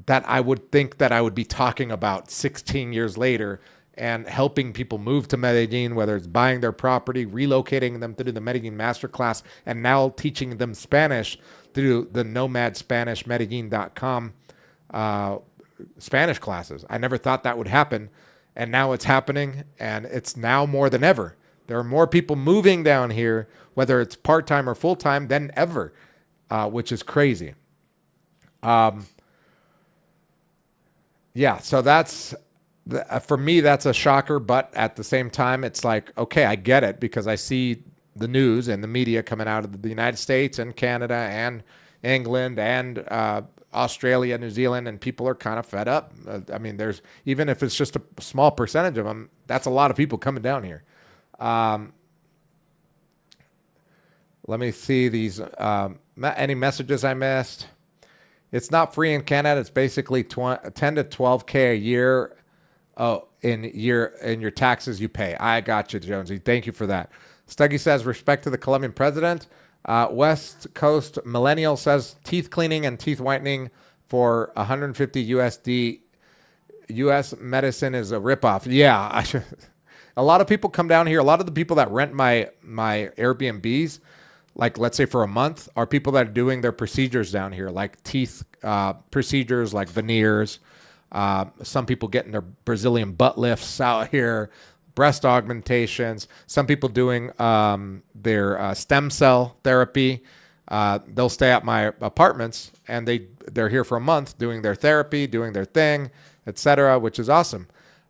that I would think that I would be talking about 16 years later and helping people move to Medellin, whether it's buying their property, relocating them through the Medellin Masterclass, and now teaching them Spanish through the nomadSpanishMedellin.com Spanish classes. I never thought that would happen, and now it's happening, and it's now more than ever. There are more people moving down here, whether it's part-time or full-time, than ever. Which is crazy. So that's, for me, that's a shocker. But at the same time, it's like, okay, I get it because I see the news and the media coming out of the United States and Canada and England and Australia, New Zealand, and people are kind of fed up. I mean, even if it's just a small percentage of them, that's a lot of people coming down here. Let me see these. Any messages I missed? It's not free in Canada. It's basically 10 to 12K a year. In your taxes you pay. I got you, Jonesy. Thank you for that. Stuggy says respect to the Colombian president. West Coast Millennial says teeth cleaning and teeth whitening for 150 USD. U.S. medicine is a ripoff. Yeah, a lot of people come down here. A lot of the people that rent my Airbnbs, like let's say for a month, are people that are doing their procedures down here, like teeth procedures, like veneers. Some people getting their Brazilian butt lifts out here, breast augmentations. Some people doing their stem cell therapy. They'll stay at my apartments and they're here for a month doing their therapy, doing their thing, etc., which is awesome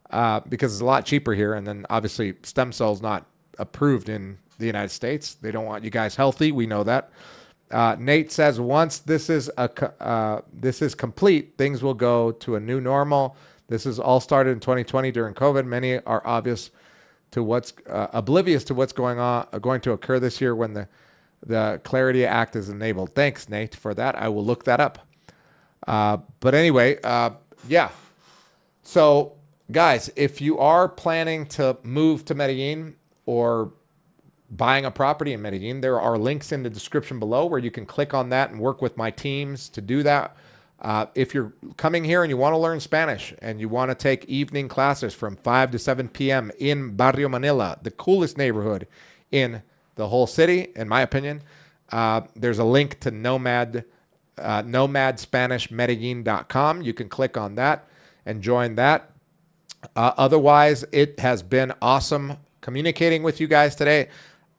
because it's a lot cheaper here. And then obviously stem cells not approved in the United States. They don't want you guys healthy. We know that. Nate says once this is complete, things will go to a new normal. This is all started in 2020 during COVID. Many are oblivious to what's going to occur this year when the Clarity Act is enabled. Thanks, Nate, for that. I will look that up. But anyway, yeah. So, guys, if you are planning to move to Medellin or buying a property in Medellin, there are links in the description below where you can click on that and work with my teams to do that. If you're coming here and you want to learn Spanish and you want to take evening classes from 5 to 7 p.m. in Barrio Manila, the coolest neighborhood in the whole city, in my opinion, there's a link to nomadspanishmedellin.com. You can click on that and join that. Otherwise, it has been awesome communicating with you guys today.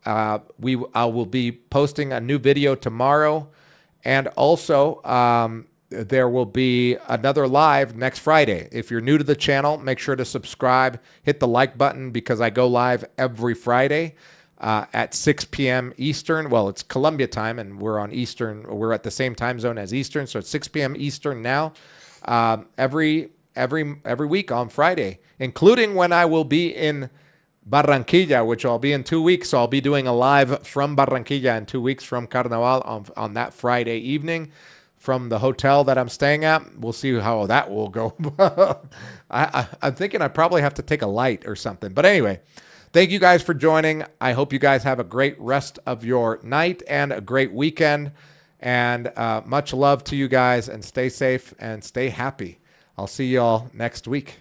I will be posting a new video tomorrow, and also there will be another live next Friday. If you're new to the channel, make sure to subscribe, hit the like button, because I go live every Friday at 6 p.m. Eastern. Well, it's Colombia time, and we're on Eastern. We're at the same time zone as Eastern, so it's 6 p.m. Eastern now. Every week on Friday, including when I will be in Barranquilla, which I'll be in 2 weeks. So I'll be doing a live from Barranquilla in 2 weeks from Carnaval on that Friday evening from the hotel that I'm staying at. We'll see how that will go. I'm thinking I probably have to take a light or something. But anyway, thank you guys for joining. I hope you guys have a great rest of your night and a great weekend. And much love to you guys, and stay safe and stay happy. I'll see you all next week.